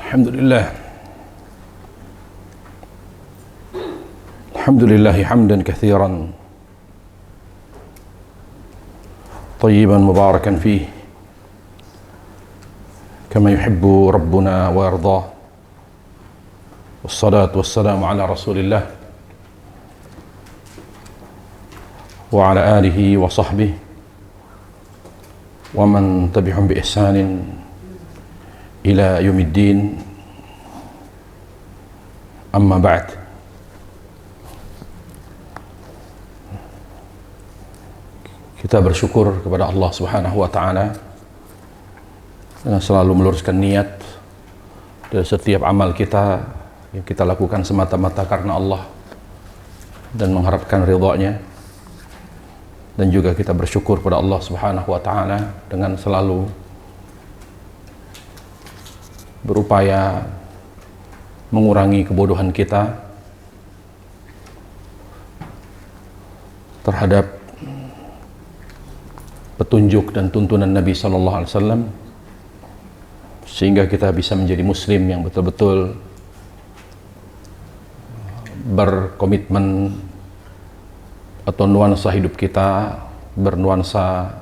Alhamdulillah hamdan katsiran tayyiban mubarakan fihi kama yuhibbu rabbuna wa yardah. Wassalatu wassalamu ala Rasulillah wa ala alihi wa sahbihi wa man tabi'ahum bi ihsanin ila yaumiddin. Amma ba'd. Kita bersyukur kepada Allah Subhanahu wa taala dengan selalu meluruskan niat dari setiap amal kita yang kita lakukan semata-mata karena Allah dan mengharapkan ridha-Nya. Dan juga kita bersyukur kepada Allah Subhanahu wa taala dengan selalu berupaya mengurangi kebodohan kita terhadap petunjuk dan tuntunan Nabi sallallahu alaihi wasallam, sehingga kita bisa menjadi muslim yang betul-betul berkomitmen atau nuansa hidup kita bernuansa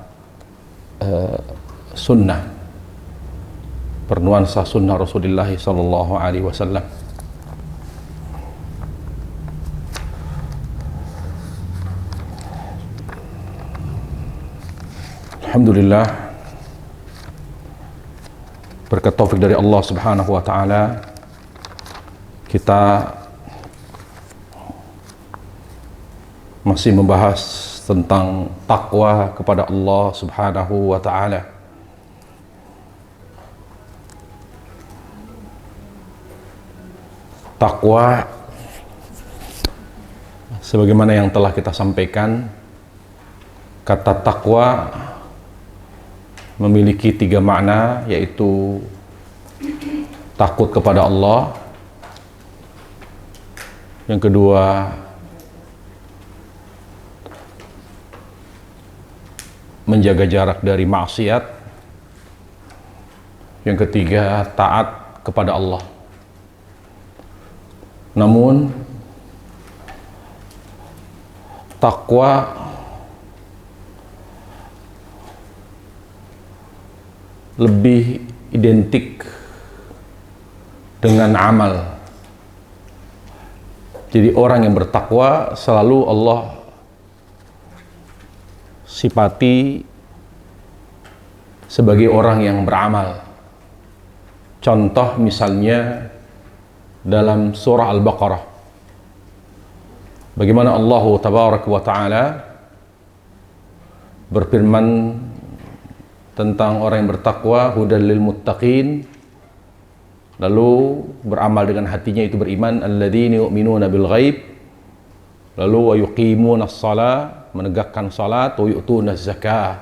sunnah, bernuansa sunnah Rasulullah sallallahu alaihi wasallam. Alhamdulillah, berkat taufik dari Allah Subhanahu wa taala, kita masih membahas tentang takwa kepada Allah Subhanahu wa taala. Takwa, sebagaimana yang telah kita sampaikan, kata takwa memiliki 3 makna, yaitu takut kepada Allah, yang kedua menjaga jarak dari maksiat, yang ketiga taat kepada Allah. Namun takwa lebih identik dengan amal. Jadi orang yang bertakwa selalu Allah sifati sebagai orang yang beramal. Contoh misalnya dalam surah Al-Baqarah, bagaimana Allah Tabaraka wa Ta'ala berfirman tentang orang yang bertakwa, hudal lil muttaqin, lalu beramal dengan hatinya itu beriman, alladzina yu'minuna bil ghaib, lalu wa yuqimuna shalah, menegakkan salat, wa yu'tuna zakah,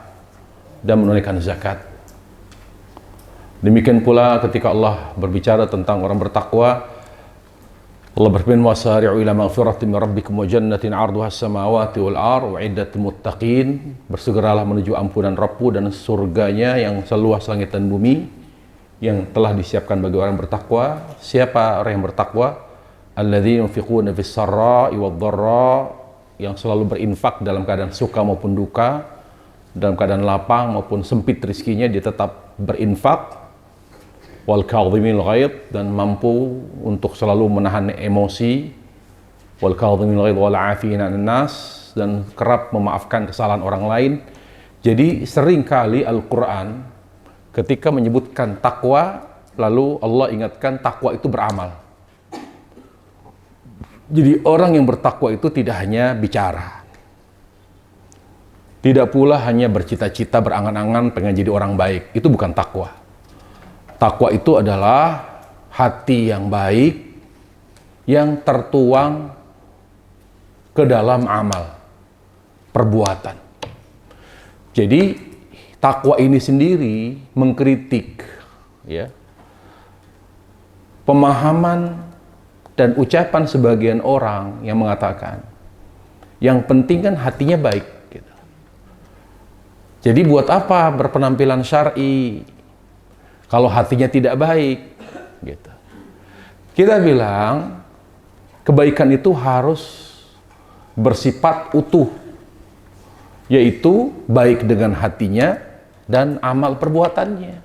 dan menunaikan zakat. Demikian pula ketika Allah berbicara tentang orang bertakwa, Allah berfirman, wasari'u ila maghfiratin min rabbikum wa jannatin 'arduha as-samawati wal ardh u'iddat lil muttaqin, bersegeralah menuju ampunan Rabbmu dan surganya yang seluas langit dan bumi yang telah disiapkan bagi orang bertakwa. Siapa orang yang bertakwa? Alladzina yunfiquna fis sarra'i wad dharra, yang selalu berinfak dalam keadaan suka maupun duka, dalam keadaan lapang maupun sempit rezekinya dia tetap berinfak. Wal kadhimil ghaidh, dan mampu untuk selalu menahan emosi. Wal kadhimil ghaidh wal 'afina 'anil nas, dan kerap memaafkan kesalahan orang lain. Jadi seringkali Al-Qur'an ketika menyebutkan takwa, lalu Allah ingatkan takwa itu beramal. Jadi orang yang bertakwa itu tidak hanya bicara, tidak pula hanya bercita-cita, berangan-angan pengen jadi orang baik. Itu bukan takwa. Takwa itu adalah hati yang baik yang tertuang ke dalam amal, perbuatan. Jadi takwa ini sendiri mengkritik, ya, pemahaman dan ucapan sebagian orang yang mengatakan yang penting kan hatinya baik, gitu. Jadi buat apa berpenampilan syar'i kalau hatinya tidak baik, gitu. Kita bilang kebaikan itu harus bersifat utuh, yaitu baik dengan hatinya dan amal perbuatannya.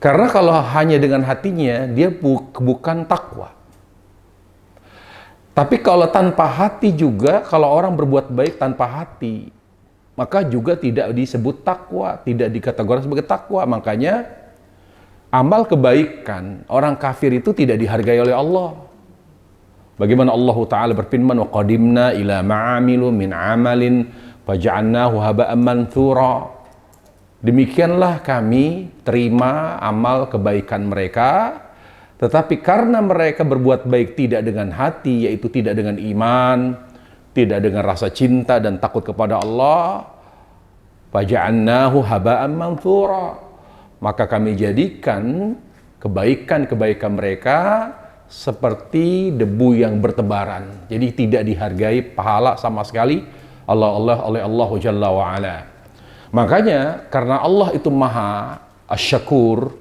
Karena kalau hanya dengan hatinya, dia bukan takwa. Tapi kalau tanpa hati juga, kalau orang berbuat baik tanpa hati, maka juga tidak disebut takwa, tidak dikategorikan sebagai takwa. Makanya amal kebaikan orang kafir itu tidak dihargai oleh Allah. Bagaimana Allah Ta'ala berfirman, wa qadimna ila ma'amilu min amalin faja'alnahu haba'an manthura. Demikianlah kami terima amal kebaikan mereka, tetapi karena mereka berbuat baik tidak dengan hati, yaitu tidak dengan iman, tidak dengan rasa cinta dan takut kepada Allah, faja'alnahu haba'an manthura, maka kami jadikan kebaikan-kebaikan mereka seperti debu yang bertebaran. Jadi tidak dihargai pahala sama sekali oleh Allah Jalla wa'ala. Makanya karena Allah itu Maha Asy-Syakur,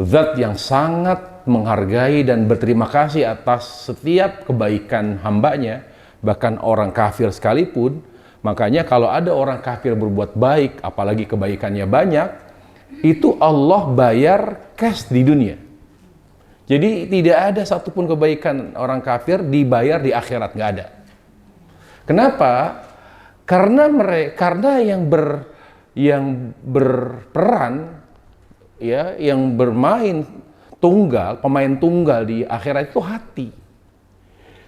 zat yang sangat menghargai dan berterima kasih atas setiap kebaikan hambanya, bahkan orang kafir sekalipun. Makanya kalau ada orang kafir berbuat baik, apalagi kebaikannya banyak, itu Allah bayar cash di dunia. Jadi tidak ada satupun kebaikan orang kafir dibayar di akhirat, nggak ada. Kenapa? Karena yang berperan, ya, yang bermain tunggal, pemain tunggal di akhirat itu hati.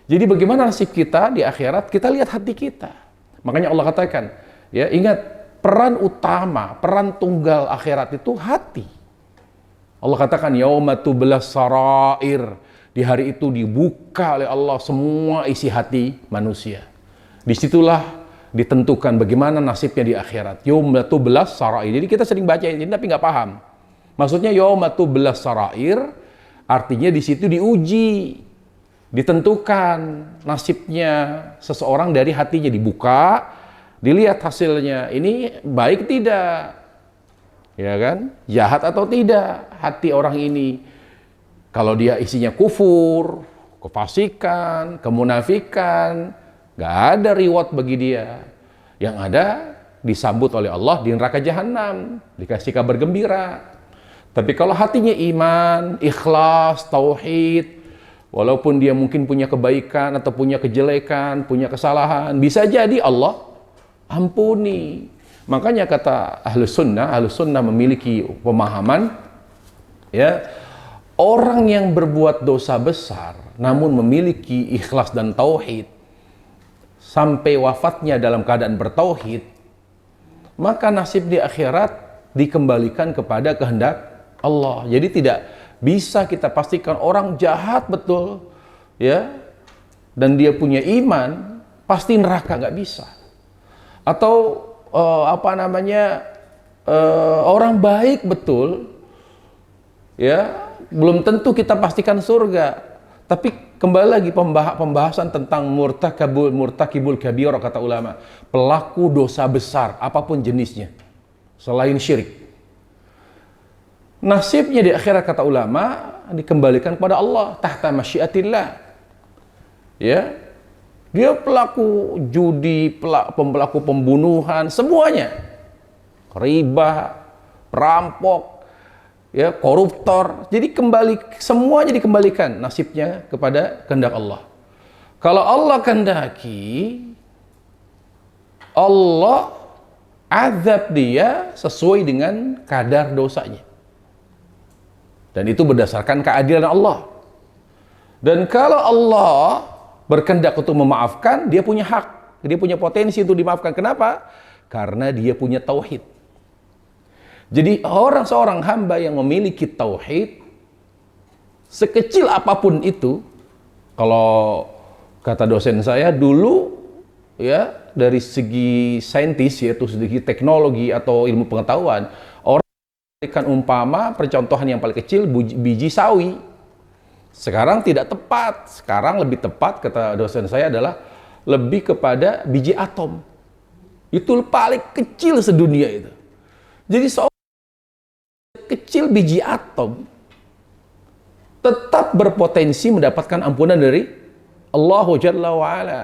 Jadi bagaimana nasib kita di akhirat? Kita lihat hati kita. Makanya Allah katakan, ya, ingat, peran utama, peran tunggal akhirat itu hati. Allah katakan, yauma tublas sarair, di hari itu dibuka oleh Allah semua isi hati manusia. Disitulah ditentukan bagaimana nasibnya di akhirat. Yauma tublas sarair. Jadi kita sering baca ini tapi nggak paham. Maksudnya yauma tublas sarair, artinya di situ diuji, ditentukan nasibnya seseorang dari hatinya, dibuka, dilihat hasilnya, ini baik tidak, ya kan, jahat atau tidak hati orang ini. Kalau dia isinya kufur, kefasikan, kemunafikan, gak ada reward bagi dia. Yang ada disambut oleh Allah di neraka jahanam, dikasih kabar gembira. Tapi kalau hatinya iman, ikhlas, tauhid, walaupun dia mungkin punya kebaikan atau punya kejelekan, punya kesalahan, bisa jadi Allah ampuni. Makanya kata Ahlus Sunnah memiliki pemahaman, ya, orang yang berbuat dosa besar namun memiliki ikhlas dan tauhid sampai wafatnya dalam keadaan bertauhid, maka nasib di akhirat dikembalikan kepada kehendak Allah. Jadi tidak bisa kita pastikan orang jahat betul, ya, dan dia punya iman pasti neraka, nggak bisa. Atau orang baik betul, ya, belum tentu kita pastikan surga. Tapi kembali lagi pembahasan tentang murtakibul kabir, kata ulama, pelaku dosa besar apapun jenisnya selain syirik, nasibnya di akhirat, kata ulama, dikembalikan kepada Allah tahta masyiatillah. Ya, dia pelaku judi, pelaku pembunuhan, semuanya, riba, perampok, ya, koruptor. Jadi semuanya dikembalikan nasibnya kepada kehendak Allah. Kalau Allah kehendaki, Allah azab dia sesuai dengan kadar dosanya. Dan itu berdasarkan keadilan Allah. Dan kalau Allah berkehendak untuk memaafkan, dia punya hak, dia punya potensi untuk dimaafkan. Kenapa? Karena dia punya tauhid. Jadi seorang hamba yang memiliki tauhid, sekecil apapun itu, kalau kata dosen saya dulu, ya, dari segi saintis, yaitu segi teknologi atau ilmu pengetahuan, orang memberikan umpama percontohan yang paling kecil biji sawi. Sekarang tidak tepat. Sekarang lebih tepat, kata dosen saya, adalah lebih kepada biji atom. Itu paling kecil sedunia itu. Jadi kecil biji atom tetap berpotensi mendapatkan ampunan dari Allah Jalla wa'ala.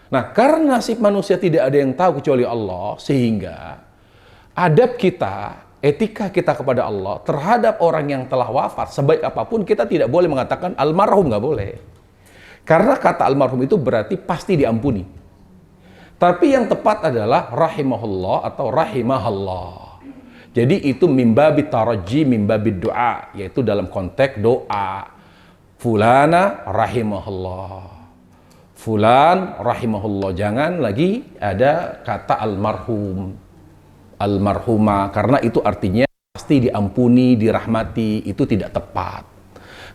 Nah, karena nasib manusia tidak ada yang tahu kecuali Allah, sehingga adab kita, etika kita kepada Allah terhadap orang yang telah wafat, sebaik apapun kita tidak boleh mengatakan almarhum, nggak boleh. Karena kata almarhum itu berarti pasti diampuni. Tapi yang tepat adalah rahimahullah atau rahimahallah. Jadi itu mimbabi taraji, mimbabi doa, yaitu dalam konteks doa. Fulana rahimahullah. Fulan rahimahullah. Jangan lagi ada kata almarhum, almarhumah, karena itu artinya pasti diampuni, dirahmati. Itu tidak tepat.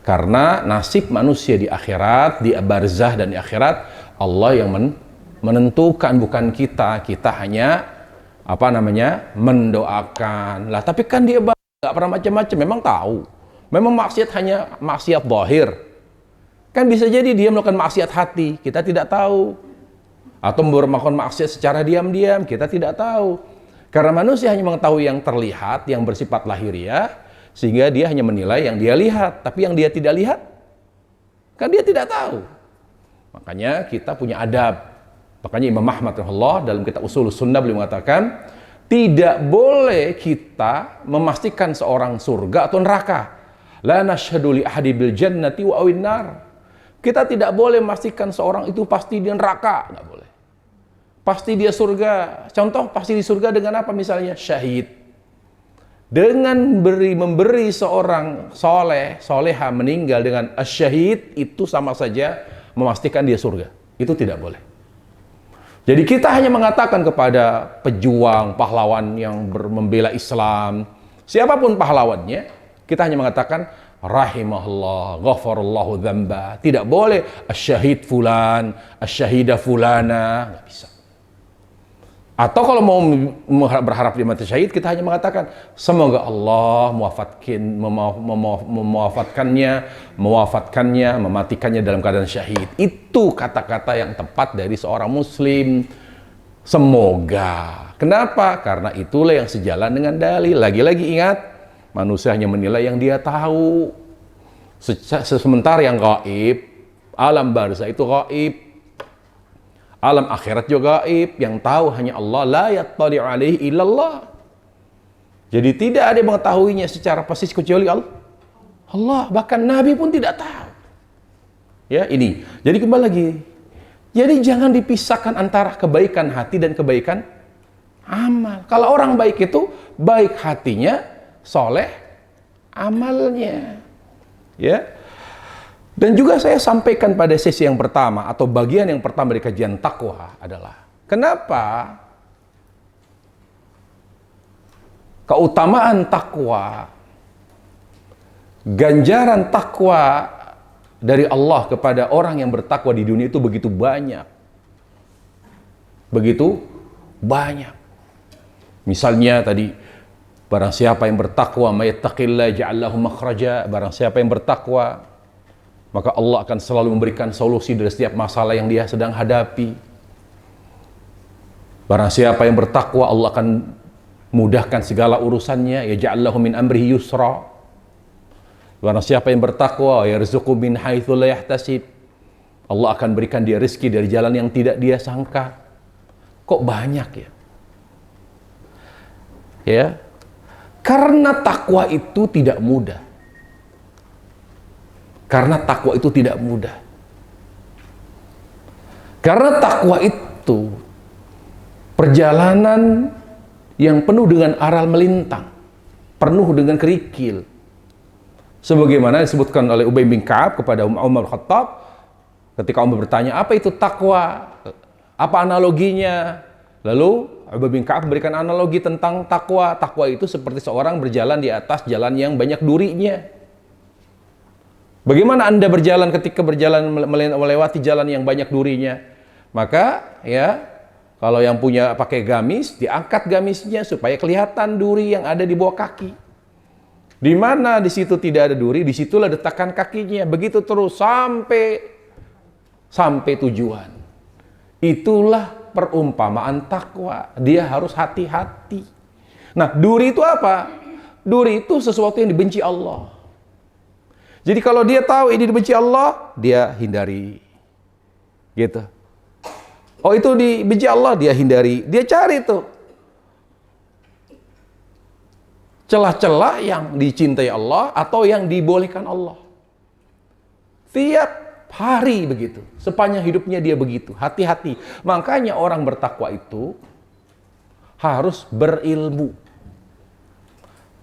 Karena nasib manusia di akhirat, di barzah dan di akhirat, Allah yang menentukan, bukan kita. Kita hanya mendoakan. Lah, tapi kan dia nggak pernah macam-macam. Memang tahu. Memang maksiat hanya maksiat zahir. Kan bisa jadi dia melakukan maksiat hati, kita tidak tahu. Atau melakukan maksiat secara diam-diam, kita tidak tahu. Karena manusia hanya mengetahui yang terlihat, yang bersifat lahiriah, sehingga dia hanya menilai yang dia lihat. Tapi yang dia tidak lihat, kan dia tidak tahu. Makanya kita punya adab. Makanya Imam Ahmad rahimahullah dalam kitab Ushul Sunnah beliau mengatakan, tidak boleh kita memastikan seorang surga atau neraka. La nashhadu li ahadi bil jannati wa awin nar. Kita tidak boleh memastikan seorang itu pasti di neraka, nggak boleh. Pasti dia surga. Contoh pasti di surga dengan apa misalnya? Syahid. Dengan memberi seorang soleha meninggal dengan asyahid, itu sama saja memastikan dia surga. Itu tidak boleh. Jadi kita hanya mengatakan kepada pejuang, pahlawan yang membela Islam, siapapun pahlawannya, kita hanya mengatakan rahimahullah, ghafarallahu dzamba. Tidak boleh asyahid fulan, asyahidah fulana, nggak bisa. Atau kalau mau berharap di mati syahid, kita hanya mengatakan semoga Allah mewafatkannya, mematikannya dalam keadaan syahid. Itu kata-kata yang tepat dari seorang muslim. Semoga. Kenapa? Karena itulah yang sejalan dengan dalil. Lagi-lagi ingat, manusia hanya menilai yang dia tahu. Sementara yang gaib, alam barzah itu gaib, alam akhirat juga gaib. Yang tahu hanya Allah. La yattali'u alaihi illallah. Jadi tidak ada yang mengetahuinya secara persis kecuali Allah. Bahkan Nabi pun tidak tahu. Ya, ini. Jadi kembali lagi. Jadi jangan dipisahkan antara kebaikan hati dan kebaikan amal. Kalau orang baik itu baik hatinya, soleh amalnya. Ya. Dan juga saya sampaikan pada sesi yang pertama atau bagian yang pertama dari kajian takwa adalah kenapa keutamaan takwa, ganjaran takwa dari Allah kepada orang yang bertakwa di dunia itu begitu banyak. Begitu banyak. Misalnya tadi, barang siapa yang bertakwa, mayattaqillah ja'allahu makhraja, barang siapa yang bertakwa, maka Allah akan selalu memberikan solusi dari setiap masalah yang dia sedang hadapi. Barang siapa yang bertakwa, Allah akan mudahkan segala urusannya, ya ja'allahu min amrihi yusra. Barang siapa yang bertakwa, yarzuqu min haitsu la yahtasib, Allah akan berikan dia rezeki dari jalan yang tidak dia sangka. Kok banyak ya? Ya. Karena takwa itu tidak mudah. Karena takwa itu tidak mudah. Karena takwa itu perjalanan yang penuh dengan aral melintang, penuh dengan kerikil. Sebagaimana disebutkan oleh Ubay bin Ka'ab kepada Umar Khattab, ketika Umar bertanya, apa itu takwa? Apa analoginya? Lalu Ubay bin Ka'ab memberikan analogi tentang takwa. Takwa itu seperti seorang berjalan di atas jalan yang banyak durinya. Bagaimana Anda berjalan ketika berjalan melewati jalan yang banyak durinya? Maka ya, kalau yang punya pakai gamis, diangkat gamisnya supaya kelihatan duri yang ada di bawah kaki. Di mana di situ tidak ada duri, disitulah letakkan kakinya. Begitu terus sampai tujuan. Itulah perumpamaan takwa. Dia harus hati-hati. Nah, duri itu apa? Duri itu sesuatu yang dibenci Allah. Jadi kalau dia tahu ini dibenci Allah, dia hindari. Gitu. Oh, itu dibenci Allah, dia hindari. Dia cari tuh celah-celah yang dicintai Allah atau yang dibolehkan Allah. Tiap hari begitu. Sepanjang hidupnya dia begitu. Hati-hati. Makanya orang bertakwa itu harus berilmu.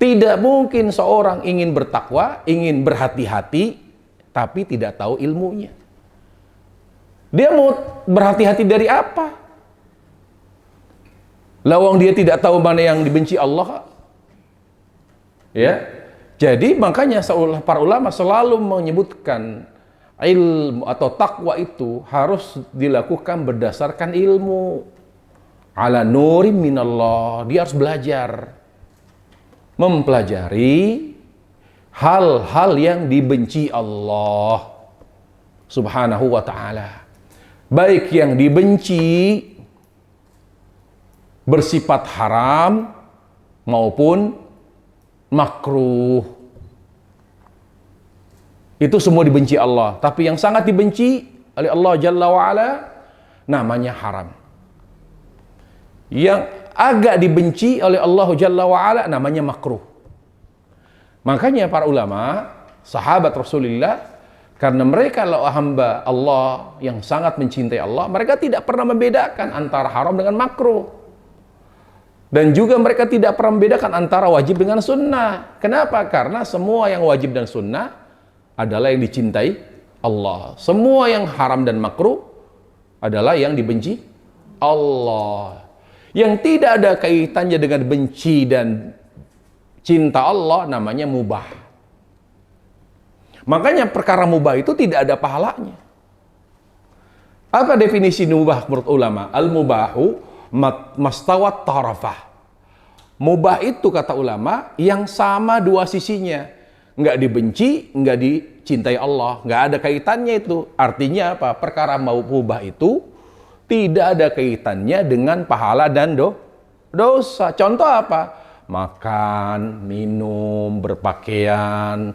Tidak mungkin seorang ingin bertakwa, ingin berhati-hati, tapi tidak tahu ilmunya. Dia mau berhati-hati dari apa? Lawang dia tidak tahu mana yang dibenci Allah. Ya, jadi makanya para ulama selalu menyebutkan ilmu atau takwa itu harus dilakukan berdasarkan ilmu. Ala nurim minallah, dia harus belajar. Mempelajari hal-hal yang dibenci Allah Subhanahu wa ta'ala. Baik yang dibenci bersifat haram maupun makruh. Itu semua dibenci Allah. Tapi yang sangat dibenci oleh Allah Jalla wa'ala namanya haram. Yang agak dibenci oleh Allah Jalla wa'ala namanya makruh. Makanya para ulama, sahabat Rasulullah, karena mereka adalah hamba Allah yang sangat mencintai Allah, mereka tidak pernah membedakan antara haram dengan makruh. Dan juga mereka tidak pernah membedakan antara wajib dengan sunnah. Kenapa? Karena semua yang wajib dan sunnah adalah yang dicintai Allah. Semua yang haram dan makruh adalah yang dibenci Allah. Yang tidak ada kaitannya dengan benci dan cinta Allah namanya mubah. Makanya perkara mubah itu tidak ada pahalanya. Apa definisi mubah menurut ulama? Al-mubahu mastawat tarafah. Mubah itu kata ulama yang sama dua sisinya. Nggak dibenci, nggak dicintai Allah. Nggak ada kaitannya itu. Artinya apa? Perkara mubah itu tidak ada kaitannya dengan pahala dan dosa. Contoh apa? Makan, minum, berpakaian,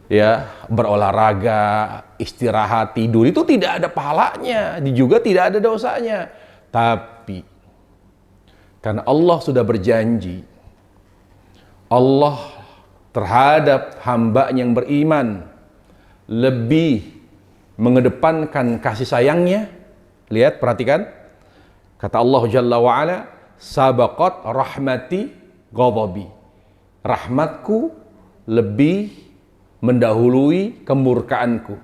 ya, berolahraga, istirahat, tidur itu tidak ada pahalanya, juga tidak ada dosanya. Tapi karena Allah sudah berjanji, Allah terhadap hamba yang beriman lebih mengedepankan kasih sayangnya. Lihat, perhatikan. Kata Allah Jalla wa'ala, sabaqat rahmati ghadabi. Rahmatku lebih mendahului kemurkaanku.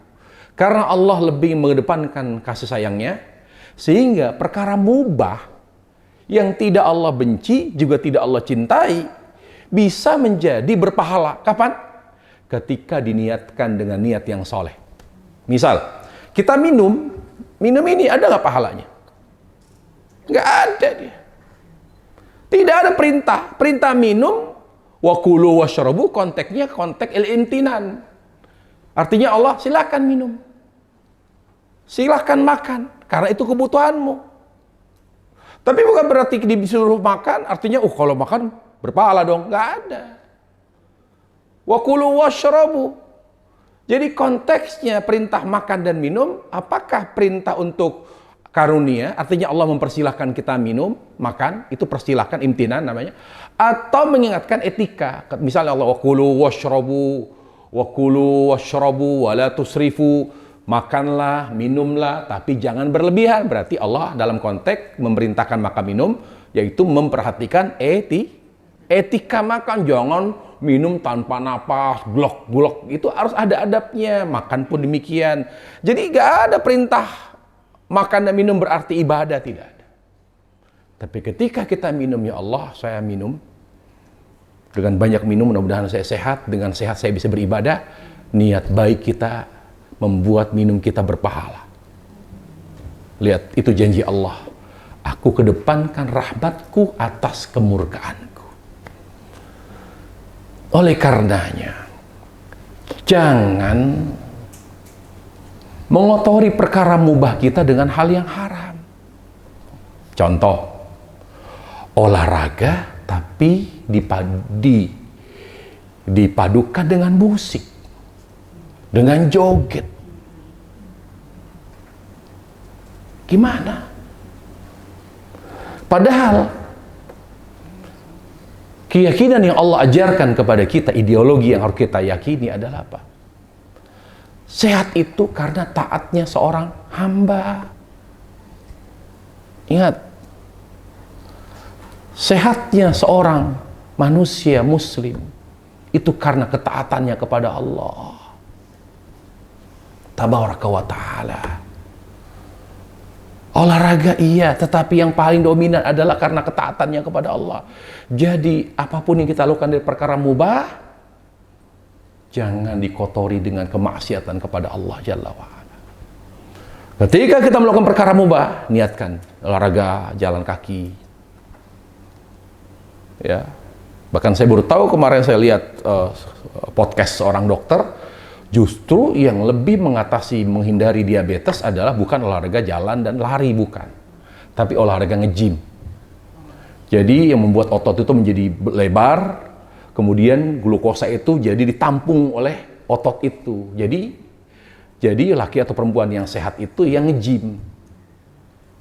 Karena Allah lebih mengedepankan kasih sayangnya, sehingga perkara mubah yang tidak Allah benci, juga tidak Allah cintai, bisa menjadi berpahala. Kapan? Ketika diniatkan dengan niat yang soleh. Misal, kita minum ini ada nggak pahalanya? Nggak ada dia. Tidak ada perintah minum, wa kulu washrabu, konteksnya konteks il-imtinan. Artinya Allah silakan minum, silakan makan, karena itu kebutuhanmu. Tapi bukan berarti disuruh makan, artinya kalau makan berpahala dong. Nggak ada. Wa kulu washrabu. Jadi konteksnya perintah makan dan minum, apakah perintah untuk karunia, artinya Allah mempersilahkan kita minum, makan, itu persilahkan, imtinan namanya, atau mengingatkan etika. Misalnya Allah, wa kulu washrabu wa la tusrifu, makanlah, minumlah, tapi jangan berlebihan. Berarti Allah dalam konteks memerintahkan makan minum, yaitu memperhatikan etika makan. Jangan minum tanpa napas, glok-glok, itu harus ada adabnya. Makan pun demikian. Jadi gak ada perintah makan dan minum berarti ibadah, tidak ada. Tapi ketika kita minum, ya Allah, saya minum, dengan banyak minum, mudah-mudahan saya sehat, dengan sehat saya bisa beribadah. Niat baik kita membuat minum kita berpahala. Lihat, itu janji Allah. Aku kedepankan rahmatku atas kemurkaanku. Oleh karenanya, jangan mengotori perkara mubah kita dengan hal yang haram. Contoh, olahraga tapi dipadukan dengan musik. dengan joget. Gimana? Padahal keyakinan yang Allah ajarkan kepada kita, ideologi yang harus kita yakini adalah apa? Sehat itu karena taatnya seorang hamba. Ingat, sehatnya seorang manusia muslim itu karena ketaatannya kepada Allah Tabaraka wa ta'ala. Olahraga iya, tetapi yang paling dominan adalah karena ketaatannya kepada Allah. Jadi apapun yang kita lakukan dari perkara mubah, jangan dikotori dengan kemaksiatan kepada Allah Jalla wa'ala. Ketika kita melakukan perkara mubah, niatkan olahraga, jalan kaki. Ya, bahkan saya baru tahu kemarin saya lihat podcast seorang dokter, justru yang lebih mengatasi menghindari diabetes adalah bukan olahraga jalan dan lari, bukan, tapi olahraga nge-gym. Jadi yang membuat otot itu menjadi lebar, kemudian glukosa itu jadi ditampung oleh otot itu. Jadi laki atau perempuan yang sehat itu yang nge-gym.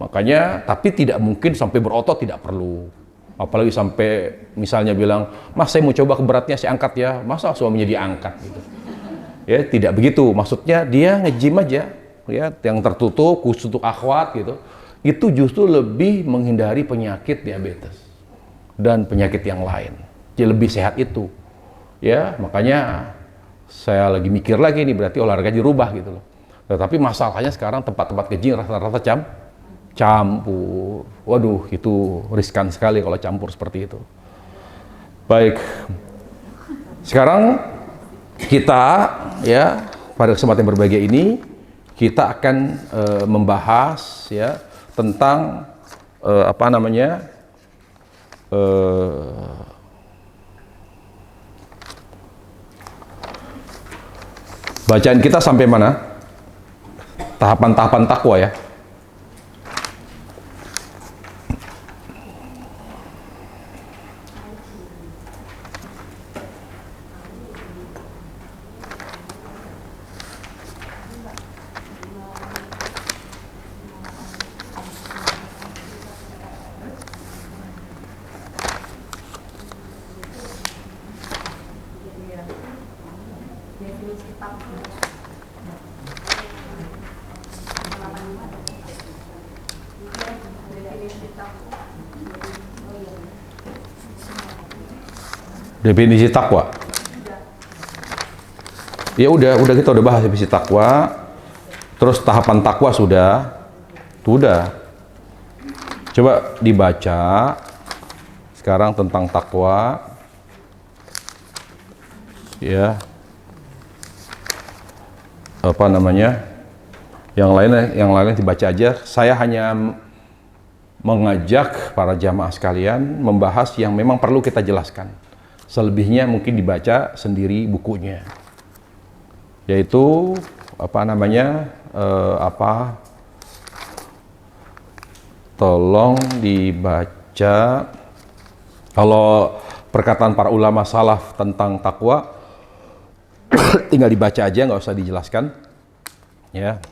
Makanya, tapi tidak mungkin sampai berotot, tidak perlu. Apalagi sampai misalnya bilang, "Mas, saya mau coba beratnya saya angkat ya." Masa suaminya diangkat gitu. Ya, tidak begitu. Maksudnya dia nge-gym aja, ya, yang tertutup khusus untuk akhwat gitu. Itu justru lebih menghindari penyakit diabetes dan penyakit yang lain. Jadi lebih sehat itu. Ya, makanya saya lagi mikir lagi nih, berarti olahraga dirubah gitu loh. Tetapi masalahnya sekarang tempat-tempat nge-gym rata-rata campur. Waduh, itu riskan sekali kalau campur seperti itu. Baik. Sekarang kita, ya, pada kesempatan berbahagia ini kita akan membahas, ya, tentang bacaan kita sampai mana? Tahapan-tahapan takwa, ya. Definisi takwa. Ya udah kita udah bahas definisi takwa. Terus tahapan takwa sudah. Coba dibaca sekarang tentang takwa. Ya. Yang lainnya dibaca aja. Saya hanya mengajak para jamaah sekalian membahas yang memang perlu kita jelaskan. Selebihnya mungkin dibaca sendiri bukunya, yaitu tolong dibaca. Kalau perkataan para ulama salaf tentang takwa tinggal dibaca aja, nggak usah dijelaskan, ya.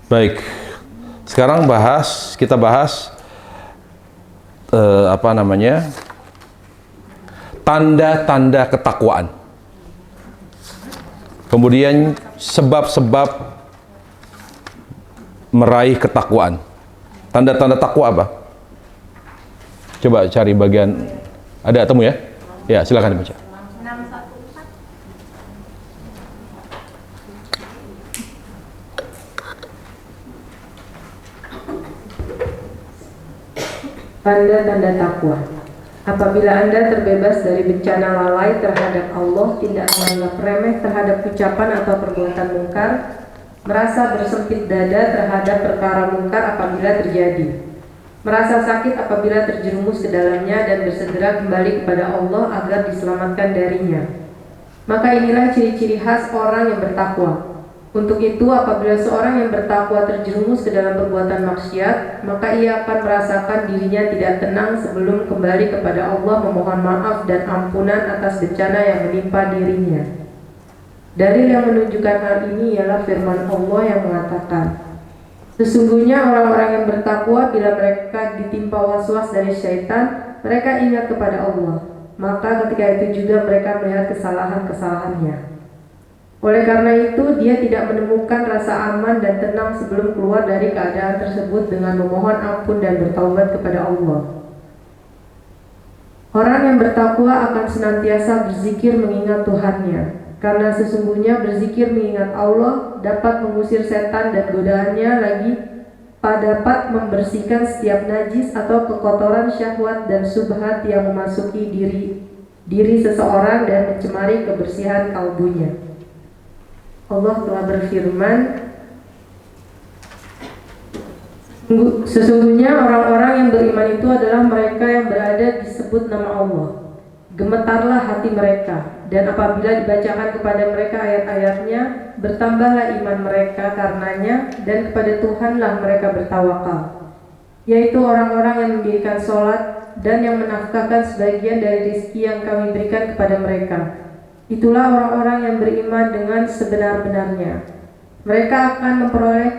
Baik, sekarang kita bahas tanda-tanda ketakwaan. Kemudian sebab-sebab meraih ketakwaan. Tanda-tanda takwa apa? Coba cari bagian, ada temu ya? Ya, silakan dibaca. Tanda-tanda takwa. Apabila Anda terbebas dari bencana lalai terhadap Allah, tidak menganggap remeh terhadap ucapan atau perbuatan mungkar, merasa bersempit dada terhadap perkara mungkar apabila terjadi, merasa sakit apabila terjerumus ke dalamnya, dan bersegera kembali kepada Allah agar diselamatkan darinya. Maka inilah ciri-ciri khas orang yang bertakwa. Untuk itu, apabila seorang yang bertakwa terjerumus ke dalam perbuatan maksiat, maka ia akan merasakan dirinya tidak tenang sebelum kembali kepada Allah memohon maaf dan ampunan atas bencana yang menimpa dirinya. Dalil yang menunjukkan hal ini ialah firman Allah yang mengatakan, sesungguhnya orang-orang yang bertakwa bila mereka ditimpa waswas dari syaitan, mereka ingat kepada Allah. Maka ketika itu juga mereka melihat kesalahan-kesalahannya. Oleh karena itu, dia tidak menemukan rasa aman dan tenang sebelum keluar dari keadaan tersebut dengan memohon ampun dan bertaubat kepada Allah. Orang yang bertakwa akan senantiasa berzikir mengingat Tuhannya, karena sesungguhnya berzikir mengingat Allah dapat mengusir setan dan godaannya, lagi dapat membersihkan setiap najis atau kekotoran syahwat dan subhat yang memasuki diri seseorang dan mencemari kebersihan kalbunya. Allah telah berfirman, sesungguhnya orang-orang yang beriman itu adalah mereka yang berada disebut nama Allah. Gemetarlah hati mereka, dan apabila dibacakan kepada mereka ayat-ayatnya, bertambahlah iman mereka karenanya, dan kepada Tuhanlah mereka bertawakal. Yaitu orang-orang yang mendirikan sholat dan yang menafkahkan sebagian dari rezeki yang kami berikan kepada mereka. Itulah orang-orang yang beriman dengan sebenar-benarnya. Mereka akan memperoleh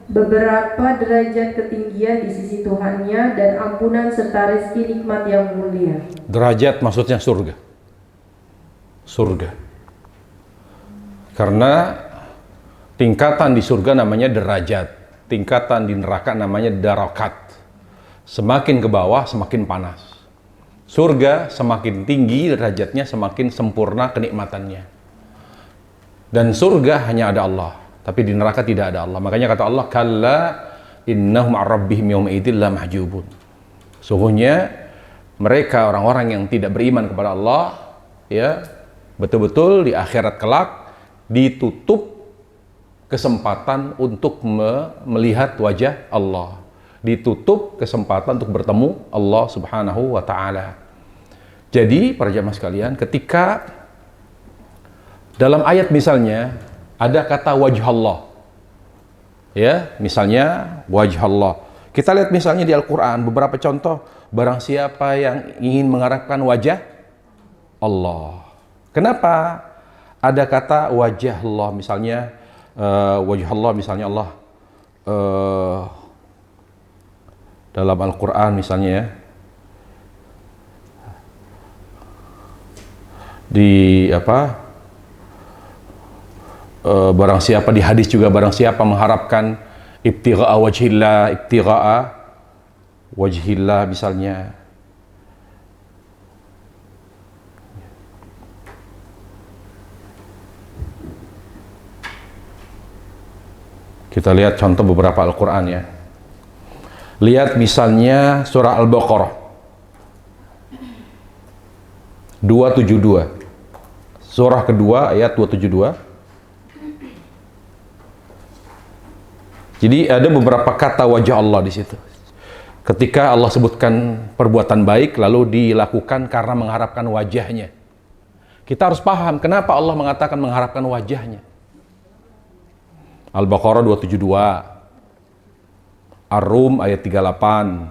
beberapa derajat ketinggian di sisi Tuhannya dan ampunan serta rezeki nikmat yang mulia. Derajat maksudnya surga. Surga. Karena tingkatan di surga namanya derajat, tingkatan di neraka namanya darakat. Semakin ke bawah semakin panas. Surga semakin tinggi derajatnya, semakin sempurna kenikmatannya. Dan surga hanya ada Allah, tapi di neraka tidak ada Allah. Makanya kata Allah, kalla innahum ar-rabbihim yawma idzin la mahjubun. Sungguhnya mereka orang-orang yang tidak beriman kepada Allah, ya, betul-betul di akhirat kelak ditutup kesempatan untuk melihat wajah Allah. Ditutup kesempatan untuk bertemu Allah Subhanahu wa ta'ala. Jadi para jamaah sekalian, ketika dalam ayat misalnya ada kata wajah Allah, ya, misalnya wajah Allah, kita lihat misalnya di Al-Quran beberapa contoh, barang siapa yang ingin mengharapkan wajah Allah. Kenapa ada kata wajah Allah? Misalnya wajah Allah, misalnya Allah dalam Al-Quran misalnya, ya, di apa, barang siapa, di hadis juga, barang siapa mengharapkan ibtigha'a wajhillah misalnya, kita lihat contoh beberapa Al-Quran, ya. Lihat misalnya surah Al-Baqarah 272, surah kedua ayat 272. Jadi ada beberapa kata wajah Allah di situ. Ketika Allah sebutkan perbuatan baik lalu dilakukan karena mengharapkan wajahnya. Kita harus paham kenapa Allah mengatakan mengharapkan wajahnya. Al-Baqarah 272, Ar-Rum ayat 38,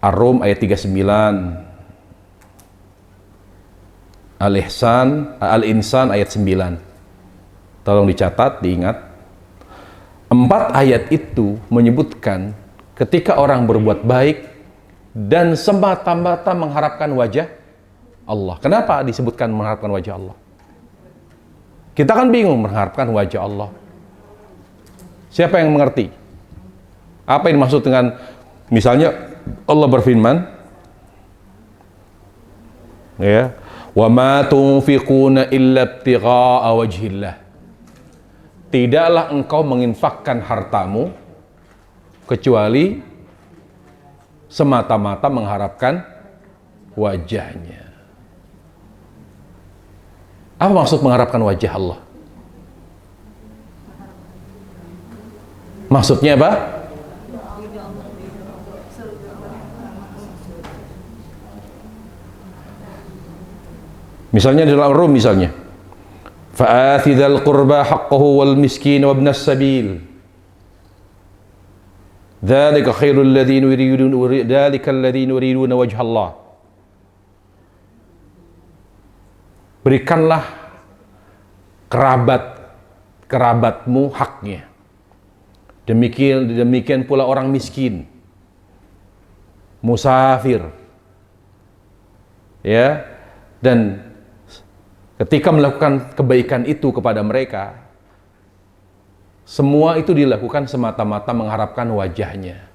Ar-Rum ayat 39, Al-Insan ayat 9. Tolong dicatat, diingat. 4 ayat itu menyebutkan ketika orang berbuat baik dan semata-mata mengharapkan wajah Allah. Kenapa disebutkan mengharapkan wajah Allah? Kita kan bingung mengharapkan wajah Allah. Siapa yang mengerti? Apa yang dimaksud dengan, misalnya Allah berfirman, ya, wa ma tunfiquna illa ibtigha'a wajhillah. Tidaklah engkau menginfakkan hartamu kecuali semata-mata mengharapkan wajahnya. Apa maksud mengharapkan wajah Allah? Maksudnya apa? Misalnya di dalam Rum misalnya, Fa'ati dzal qurba haqqahu wal miskin wa ibnas sabil. Dzalika khairul ladzina yuriduna wajha Allah. Berikanlah kerabatmu haknya. Demikian pula orang miskin, musafir, ya. Dan ketika melakukan kebaikan itu kepada mereka, semua itu dilakukan semata-mata mengharapkan wajahnya.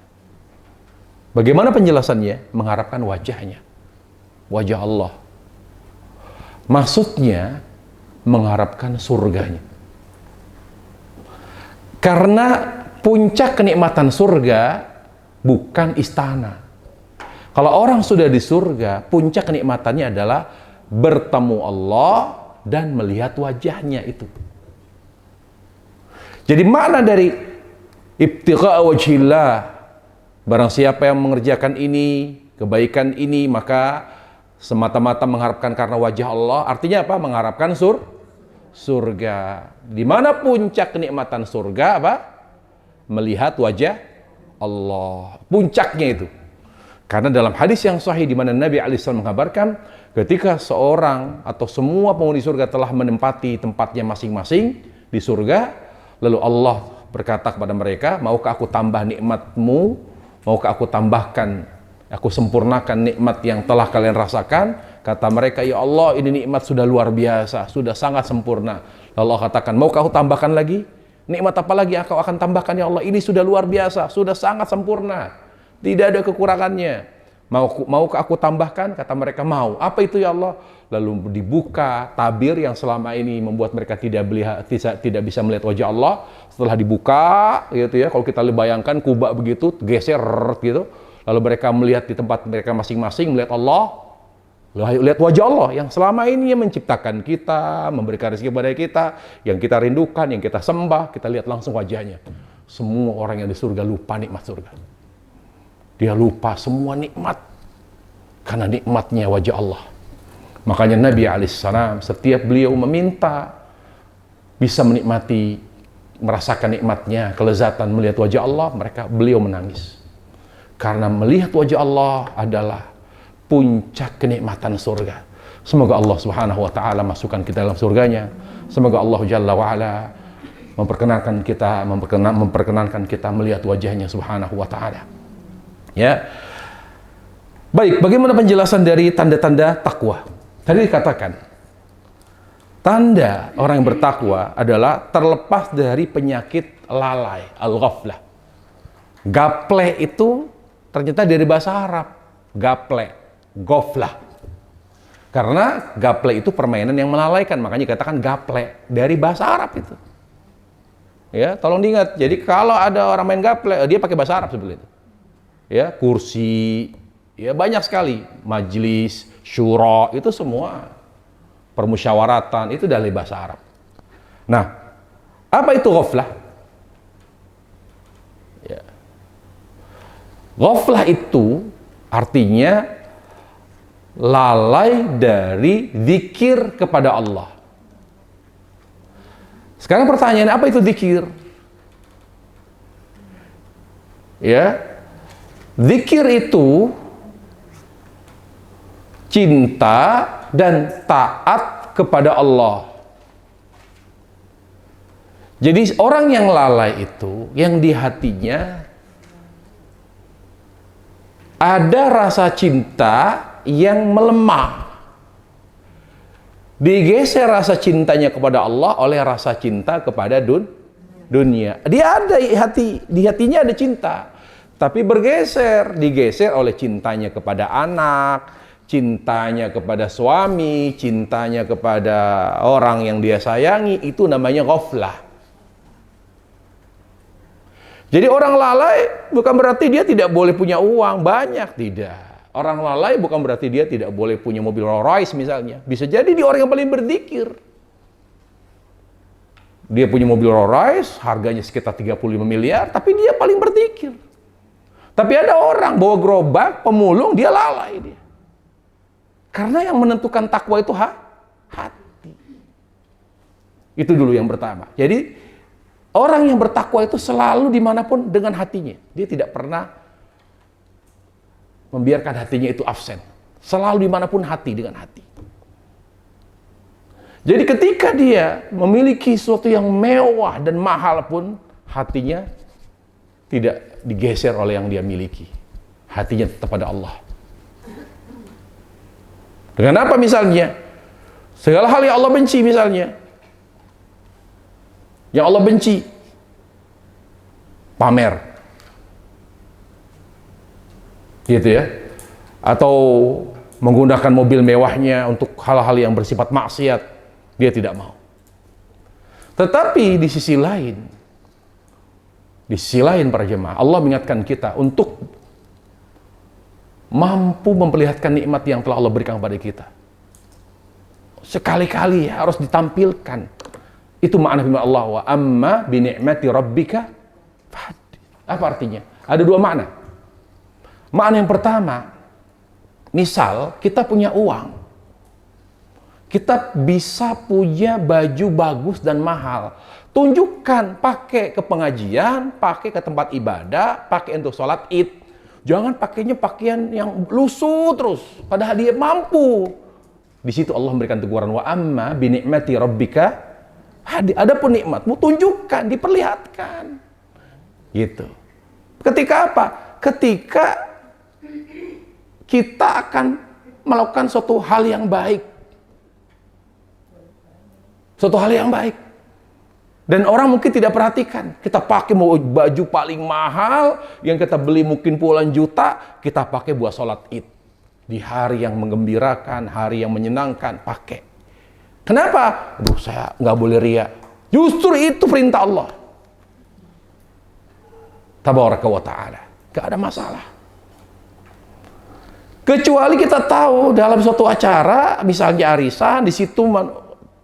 Bagaimana penjelasannya? Mengharapkan wajahnya, wajah Allah. Maksudnya mengharapkan surganya. Karena puncak kenikmatan surga bukan istana. Kalau orang sudah di surga, puncak kenikmatannya adalah bertemu Allah dan melihat wajahnya itu. Jadi makna dari ibtigha wajhillah, barang siapa yang mengerjakan ini, kebaikan ini, maka semata-mata mengharapkan karena wajah Allah. Artinya apa? Mengharapkan surga. Di mana puncak kenikmatan surga? Apa? Melihat wajah Allah. Puncaknya itu. Karena dalam hadis yang sahih di mana Nabi SAW mengabarkan, ketika seorang atau semua penghuni surga telah menempati tempatnya masing-masing di surga, lalu Allah berkata kepada mereka, maukah aku tambah nikmatmu? Maukah aku tambahkan, aku sempurnakan nikmat yang telah kalian rasakan? Kata mereka, ya Allah, ini nikmat sudah luar biasa, sudah sangat sempurna. Lalu Allah katakan, maukah aku tambahkan lagi? Nikmat apa lagi yang kau akan tambahkan, ya Allah? Ini sudah luar biasa, sudah sangat sempurna, tidak ada kekurangannya. Maukah aku tambahkan? Kata mereka, mau. Apa itu, ya Allah? Lalu dibuka tabir yang selama ini membuat mereka tidak bisa melihat wajah Allah. Setelah dibuka, gitu ya, kalau kita bayangkan kubah begitu, geser gitu. Lalu mereka melihat di tempat mereka masing-masing, melihat Allah. Lihat wajah Allah yang selama ini yang menciptakan kita, memberikan rezeki kepada kita, yang kita rindukan, yang kita sembah, kita lihat langsung wajahnya. Semua orang yang di surga lupa nikmat surga. Dia lupa semua nikmat karena nikmatnya wajah Allah. Makanya Nabi alaihissalam setiap beliau meminta bisa menikmati, merasakan nikmatnya, kelezatan melihat wajah Allah, beliau menangis. Karena melihat wajah Allah adalah puncak kenikmatan surga. Semoga Allah Subhanahu wa taala masukkan kita dalam surganya. Semoga Allah Jalla wa ala memperkenankan kita melihat wajahnya Subhanahu wa taala. Ya. Baik, bagaimana penjelasan dari tanda-tanda takwa? Tadi dikatakan tanda orang yang bertakwa adalah terlepas dari penyakit lalai, al-ghaflah. Gaple itu ternyata dari bahasa Arab, gaple. Ghaflah. Karena gaple itu permainan yang melalaikan, makanya dikatakan gaple dari bahasa Arab itu. Ya, tolong diingat. Jadi kalau ada orang main gaple, dia pakai bahasa Arab seperti itu. Ya, kursi, ya banyak sekali, majlis, syura, itu semua permusyawaratan itu dari bahasa Arab. Nah, apa itu ghaflah? Ya. Ghaflah itu artinya lalai dari zikir kepada Allah. Sekarang pertanyaan, apa itu zikir? Ya, zikir itu cinta dan taat kepada Allah. Jadi orang yang lalai itu, yang di hatinya ada rasa cinta yang melemah, digeser rasa cintanya kepada Allah oleh rasa cinta kepada dunia. Dia ada di hatinya ada cinta, tapi digeser oleh cintanya kepada anak, cintanya kepada suami, cintanya kepada orang yang dia sayangi. Itu namanya ghaflah. Jadi orang lalai bukan berarti dia tidak boleh punya uang banyak, tidak. Orang lalai bukan berarti dia tidak boleh punya mobil Rolls Royce misalnya. Bisa jadi dia orang yang paling berzikir. Dia punya mobil Rolls Royce, harganya sekitar 35 miliar, tapi dia paling berzikir. Tapi ada orang bawa gerobak, pemulung, dia lalai dia. Karena yang menentukan takwa itu hati. Itu dulu yang pertama. Jadi orang yang bertakwa itu selalu dimanapun dengan hatinya. Dia tidak pernah membiarkan hatinya itu absen. Selalu dimanapun hati dengan hati. Jadi ketika dia memiliki sesuatu yang mewah dan mahal pun, hatinya tidak digeser oleh yang dia miliki. Hatinya tetap pada Allah. Dengan apa misalnya? Segala hal yang Allah benci misalnya. Yang Allah benci. Pamer. Gitu ya. Atau menggunakan mobil mewahnya untuk hal-hal yang bersifat maksiat. Dia tidak mau. Tetapi di sisi lain para jemaah, Allah mengingatkan kita untuk mampu memperlihatkan nikmat yang telah Allah berikan kepada kita. Sekali-kali harus ditampilkan. Itu makna firman Allah, wa amma bi ni'mati rabbika fahaddits. Apa artinya? Ada dua makna. Makna yang pertama, misal kita punya uang. Kita bisa punya baju bagus dan mahal. Tunjukkan, pakai ke pengajian, pakai ke tempat ibadah, pakai untuk sholat Id. Jangan pakainya pakaian yang lusuh terus, padahal dia mampu. Di situ Allah memberikan teguran, wa amma bi ni'mati rabbika. Adapun nikmatmu tunjukkan, diperlihatkan. Gitu. Ketika apa? Ketika kita akan melakukan suatu hal yang baik. Suatu hal yang baik. Dan orang mungkin tidak perhatikan. Kita pakai baju paling mahal, yang kita beli mungkin puluhan juta, kita pakai buat sholat Id. Di hari yang menggembirakan, hari yang menyenangkan, pakai. Kenapa? Aduh, saya nggak boleh riya. Justru itu perintah Allah. Tabaraka wa ta'ala. Nggak ada masalah. Kecuali kita tahu dalam suatu acara, misalnya arisan, di situ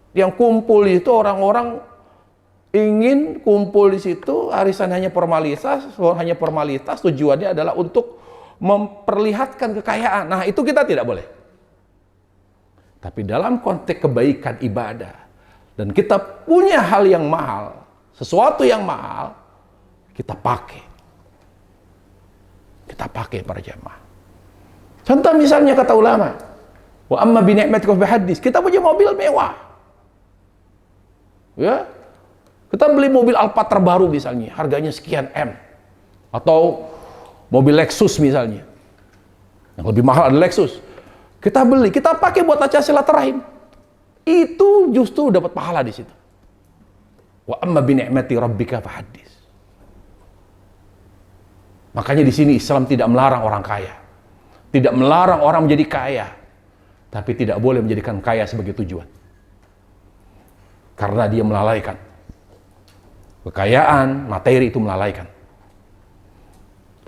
yang kumpul itu orang-orang ingin kumpul di situ, arisan hanya formalitas, tujuannya adalah untuk memperlihatkan kekayaan. Nah, itu kita tidak boleh. Tapi dalam konteks kebaikan ibadah, dan kita punya hal yang mahal, sesuatu yang mahal, kita pakai. Kita pakai para jamaah. Contoh misalnya kata ulama, wa amma bi ni'matika fahaddits. Kita punya mobil mewah. Ya, kita beli mobil Alphard terbaru misalnya, harganya sekian M, atau mobil Lexus misalnya, yang lebih mahal ada Lexus. Kita beli, kita pakai buat acara silaturahim. Itu justru dapat pahala di situ. Wa amma bi ni'mati rabbika fahaddits. Makanya di sini Islam tidak melarang orang kaya, tidak melarang orang menjadi kaya, tapi tidak boleh menjadikan kaya sebagai tujuan. Karena dia melalaikan. Kekayaan, materi itu melalaikan.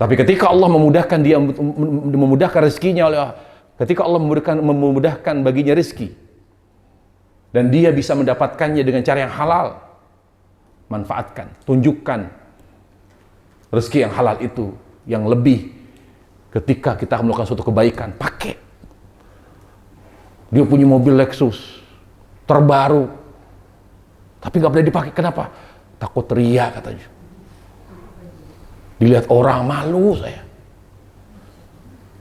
Tapi ketika Allah memudahkan dia, memudahkan rezekinya, ketika Allah memudahkan baginya rezeki, dan dia bisa mendapatkannya dengan cara yang halal, manfaatkan, tunjukkan rezeki yang halal itu, yang lebih ketika kita melakukan suatu kebaikan, pakai. Dia punya mobil Lexus terbaru, tapi nggak boleh dipakai. Kenapa? Takut ria katanya. Dilihat orang, malu saya.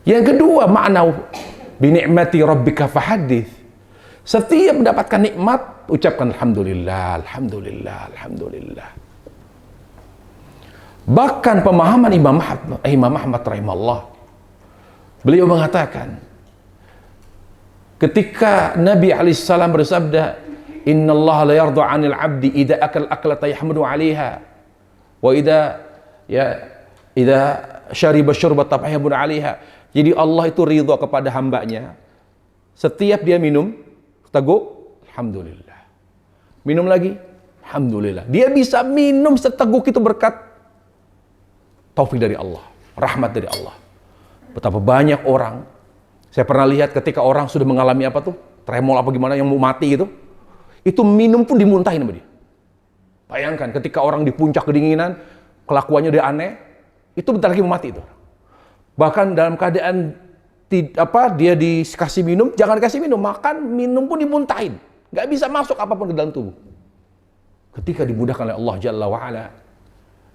Yang kedua, makna bi ni'mati rabbika fahaddits. Setiap mendapatkan nikmat, ucapkan alhamdulillah, alhamdulillah, alhamdulillah. Bahkan pemahaman Imam Ahmad rahimahullah, beliau mengatakan, ketika Nabi alaihissalam bersabda, Inna Allah la yarda 'anil 'abdi idza akal aklata yahmadu 'alaiha wa idza syariba syurbatan yahmadu 'alaiha. Jadi Allah itu ridha kepada hambanya setiap dia minum seteguk, alhamdulillah. Minum lagi, alhamdulillah. Dia bisa minum seteguk itu berkat taufik dari Allah, rahmat dari Allah. Betapa banyak orang, saya pernah lihat ketika orang sudah mengalami apa tuh, tremor apa gimana yang mau mati gitu, itu minum pun dimuntahin sama dia. Bayangkan ketika orang di puncak kedinginan, kelakuannya dia aneh, itu bentar lagi mau mati itu. Bahkan dalam keadaan dia dikasih minum, jangan dikasih minum, makan, minum pun dimuntahin. Nggak bisa masuk apapun ke dalam tubuh. ketika dimudahkan oleh Allah Jalla wa'ala,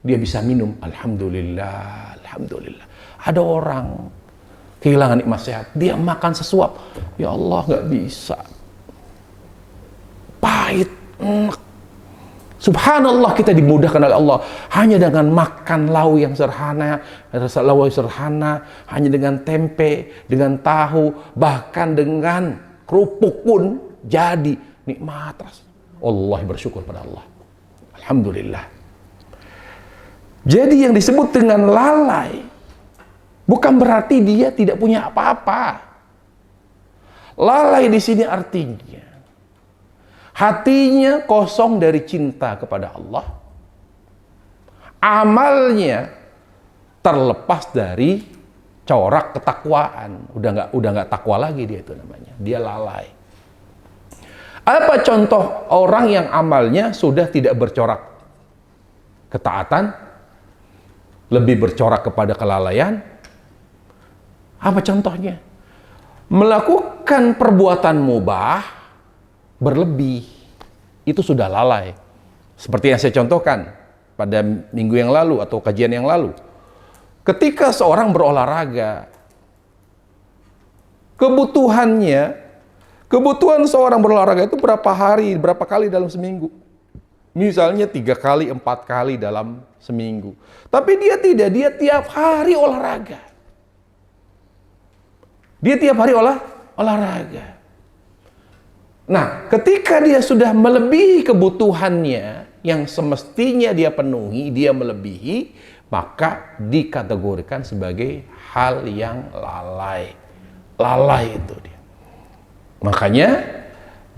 dia bisa minum. Alhamdulillah, Alhamdulillah. Ada orang kehilangan nikmat sehat, dia makan sesuap. Ya Allah, nggak bisa. Pahit, enak. Subhanallah, kita dimudahkan oleh Allah hanya dengan makan lauk yang sederhana, hanya dengan tempe, dengan tahu, bahkan dengan kerupuk pun jadi nikmat. Allah, bersyukur pada Allah. Alhamdulillah. Jadi yang disebut dengan lalai bukan berarti dia tidak punya apa-apa. Lalai di sini artinya hatinya kosong dari cinta kepada Allah. Amalnya terlepas dari corak ketakwaan. Udah nggak takwa lagi dia, itu namanya. Dia lalai. Apa contoh orang yang amalnya sudah tidak bercorak ketaatan, lebih bercorak kepada kelalaian? Apa contohnya? Melakukan perbuatan mubah berlebih, itu sudah lalai. Seperti yang saya contohkan pada minggu yang lalu atau kajian yang lalu. Ketika seorang berolahraga, kebutuhan seorang berolahraga itu berapa kali dalam seminggu? Misalnya 3 kali, 4 kali dalam seminggu. Tapi dia tidak, dia tiap hari olahraga. Dia tiap hari olahraga. Nah, ketika dia sudah melebihi kebutuhannya yang semestinya dia penuhi, dia melebihi, maka dikategorikan sebagai hal yang lalai. Lalai itu dia. Makanya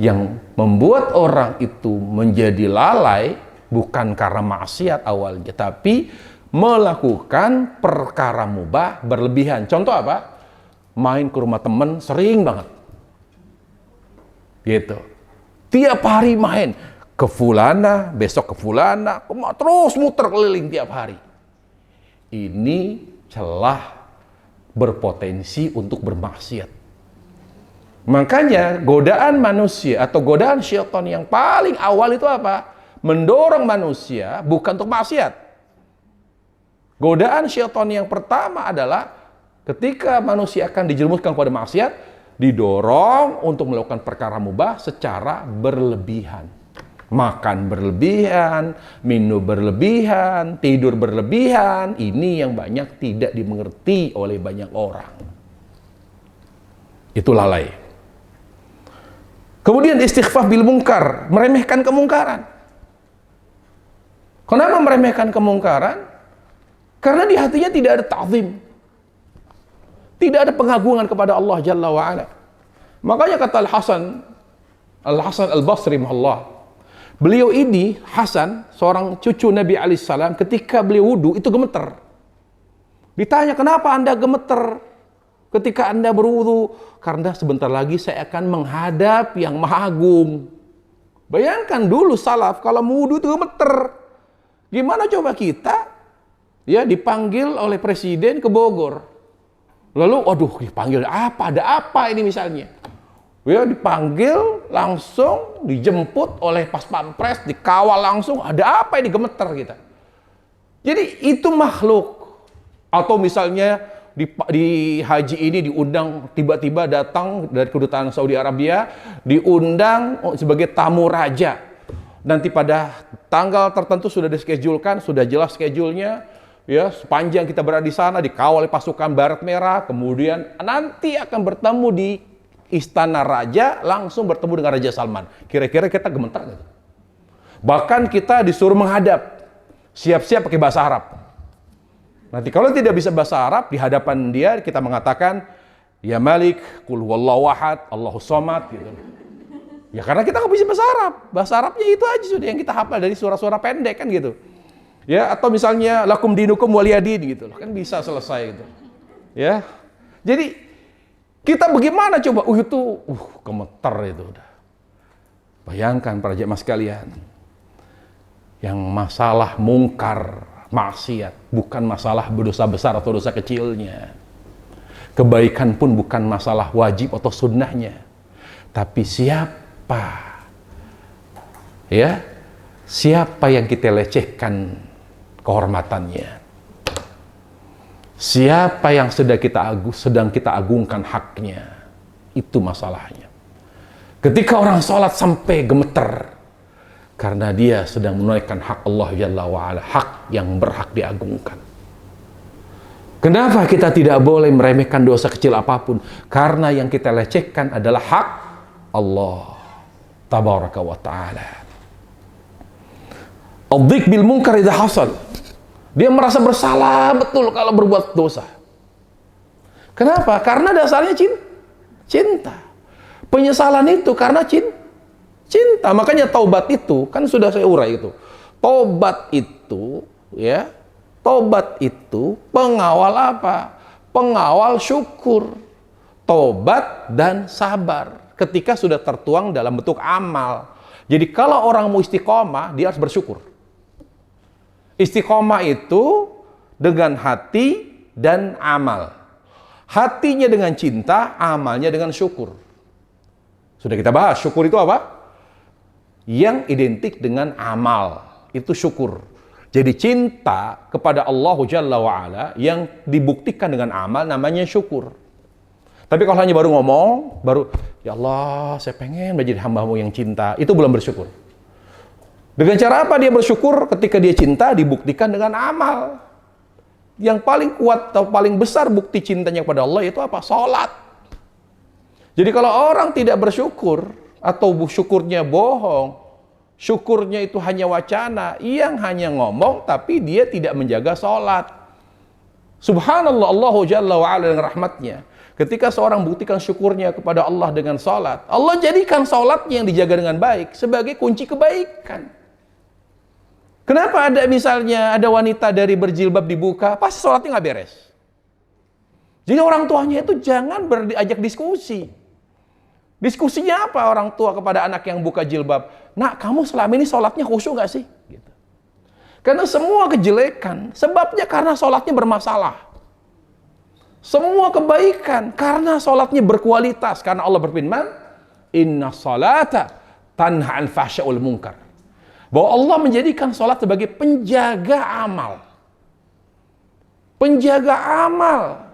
yang membuat orang itu menjadi lalai bukan karena maksiat awalnya, tapi melakukan perkara mubah berlebihan. Contoh apa? Main ke rumah teman sering banget. Gitu. Tiap hari main ke fulana, besok ke fulana, terus muter keliling tiap hari. Ini celah berpotensi untuk bermaksiat. Makanya godaan manusia atau godaan syaitan yang paling awal itu apa? Mendorong manusia bukan untuk maksiat. Godaan syaitan yang pertama adalah ketika manusia akan dijerumuskan kepada maksiat, didorong untuk melakukan perkara mubah secara berlebihan. Makan berlebihan, minum berlebihan, tidur berlebihan. Ini yang banyak tidak dimengerti oleh banyak orang. Itu lalai. Kemudian istighfar bil munkar, meremehkan kemungkaran. Kenapa meremehkan kemungkaran? Karena di hatinya tidak ada ta'zim. Tidak ada pengagungan kepada Allah Jalla wa'ala. Makanya kata Al-Hasan Al-Basri rahimahullah, beliau ini, Hasan, seorang cucu Nabi alaihissalam, ketika beliau wudu itu gemeter. Ditanya, kenapa anda gemeter ketika anda berwudu? Karena sebentar lagi saya akan menghadap yang maha agung. Bayangkan dulu salaf, kalau wudu itu gemeter. Gimana coba kita ya dipanggil oleh presiden ke Bogor? Lalu, waduh, dipanggil apa? Ada apa ini misalnya? Ya, dipanggil langsung, dijemput oleh pas pampres, dikawal langsung. Ada apa ini, gemeter kita? Jadi itu makhluk. Atau misalnya di haji ini diundang, tiba-tiba datang dari kedutaan Saudi Arabia, diundang sebagai tamu raja. Nanti pada tanggal tertentu sudah dischedule-kan, sudah jelas schedule-nya. Ya, sepanjang kita berada di sana dikawal oleh pasukan Baret Merah, kemudian nanti akan bertemu di Istana Raja, langsung bertemu dengan Raja Salman. Kira-kira kita gemetar gitu. Bahkan kita disuruh menghadap, siap-siap pakai bahasa Arab. Nanti kalau tidak bisa bahasa Arab, di hadapan dia kita mengatakan, Ya Malik, Qul huwallahu ahad, Allahus samad gitu. Ya karena kita nggak bisa bahasa Arab. Bahasa Arabnya itu aja sudah yang kita hafal dari surah-surah pendek kan gitu. Ya, atau misalnya lakum dinukum waliyadin gitu. Kan bisa selesai gitu. Ya. Jadi kita bagaimana coba? Itu gemeter itu udah. Bayangkan para jemaah sekalian. Yang masalah mungkar, maksiat, bukan masalah berdosa besar atau dosa kecilnya. Kebaikan pun bukan masalah wajib atau sunnahnya. Tapi siapa ya siapa yang kita lecehkan kehormatannya, siapa yang sedang kita agungkan haknya, itu masalahnya. Ketika orang sholat sampai gemeter karena dia sedang menunaikan hak Allah Jalla wa'ala, hak yang berhak diagungkan. Kenapa kita tidak boleh meremehkan dosa kecil apapun? Karena yang kita lecehkan adalah hak Allah Tabaraka wa ta'ala. Adzik bil munkar idza hasal. Dia merasa bersalah betul kalau berbuat dosa. Kenapa? Karena dasarnya cinta. Penyesalan itu karena cinta. Makanya taubat itu, kan sudah saya urai itu. Taubat itu, ya, taubat itu pengawal apa? Pengawal syukur. Taubat dan sabar. Ketika sudah tertuang dalam bentuk amal. Jadi kalau orang mau istiqomah, dia harus bersyukur. Istiqomah itu dengan hati dan amal. Hatinya dengan cinta, amalnya dengan syukur. Sudah kita bahas, syukur itu apa? Yang identik dengan amal, itu syukur. Jadi cinta kepada Allah Jalla wa'ala yang dibuktikan dengan amal namanya syukur. Tapi kalau hanya baru ngomong, ya Allah, saya pengen menjadi hamba-Mu yang cinta, itu belum bersyukur. Dengan cara apa dia bersyukur? Ketika dia cinta, dibuktikan dengan amal. Yang paling kuat atau paling besar bukti cintanya kepada Allah itu apa? Salat. Jadi kalau orang tidak bersyukur, atau syukurnya bohong, syukurnya itu hanya wacana, yang hanya ngomong, tapi dia tidak menjaga salat. Subhanallah, Allah Jalla wa'ala dengan rahmatnya. Ketika seorang buktikan syukurnya kepada Allah dengan salat, Allah jadikan salatnya yang dijaga dengan baik sebagai kunci kebaikan. Kenapa misalnya ada wanita dari berjilbab dibuka, pasti salatnya nggak beres. Jadi orang tuanya itu jangan diajak diskusi. Diskusinya apa orang tua kepada anak yang buka jilbab? Nak, kamu selama ini salatnya khusyuk nggak sih? Gitu. Karena semua kejelekan, sebabnya karena salatnya bermasalah. Semua kebaikan karena salatnya berkualitas. Karena Allah berfirman, Inna salata tanha 'anil fahsya'i wal munkar. Bahwa Allah menjadikan salat sebagai penjaga amal. Penjaga amal.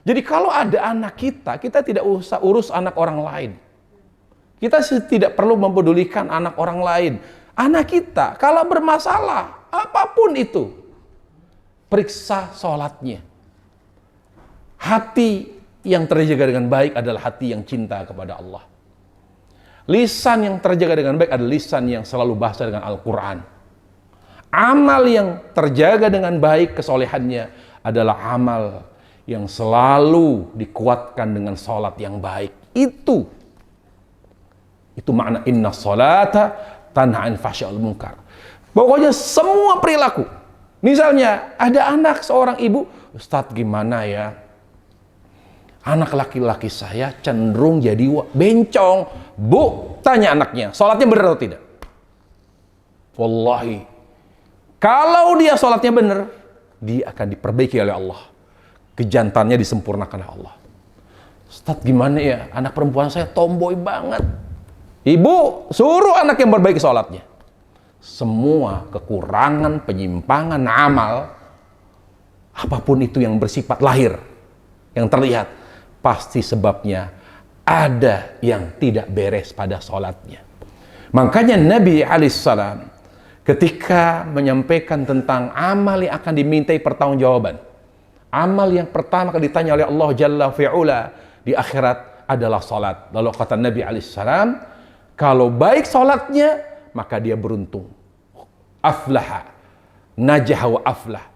Jadi kalau ada anak kita tidak usah urus anak orang lain. Kita tidak perlu mempedulikan anak orang lain. Anak kita kalau bermasalah, apapun itu, periksa sholatnya. Hati yang terjaga dengan baik adalah hati yang cinta kepada Allah. Lisan yang terjaga dengan baik adalah lisan yang selalu bahasa dengan Al-Quran. Amal yang terjaga dengan baik kesolehannya adalah amal yang selalu dikuatkan dengan salat yang baik. Itu makna inna salata tanha 'anil fahsya'i wal munkar. Pokoknya semua perilaku. Misalnya ada anak seorang ibu, Ustadz gimana ya? Anak laki-laki saya cenderung jadi bencong. Bu, tanya anaknya, salatnya benar atau tidak? Wallahi, kalau dia salatnya benar, dia akan diperbaiki oleh Allah. Kejantannya disempurnakan oleh Allah. Ustadz gimana ya, anak perempuan saya tomboy banget. Ibu, suruh anak yang perbaiki sholatnya. Semua kekurangan, penyimpangan, amal, apapun itu yang bersifat lahir, yang terlihat, pasti sebabnya ada yang tidak beres pada sholatnya. Makanya Nabi alaihissalam ketika menyampaikan tentang amal yang akan dimintai pertanggungjawaban, amal yang pertama kali ditanya oleh Allah Jalla fi'ula di akhirat adalah salat. Lalu kata Nabi alaihissalam, kalau baik salatnya, maka dia beruntung. Aflaha, najaha wa aflah.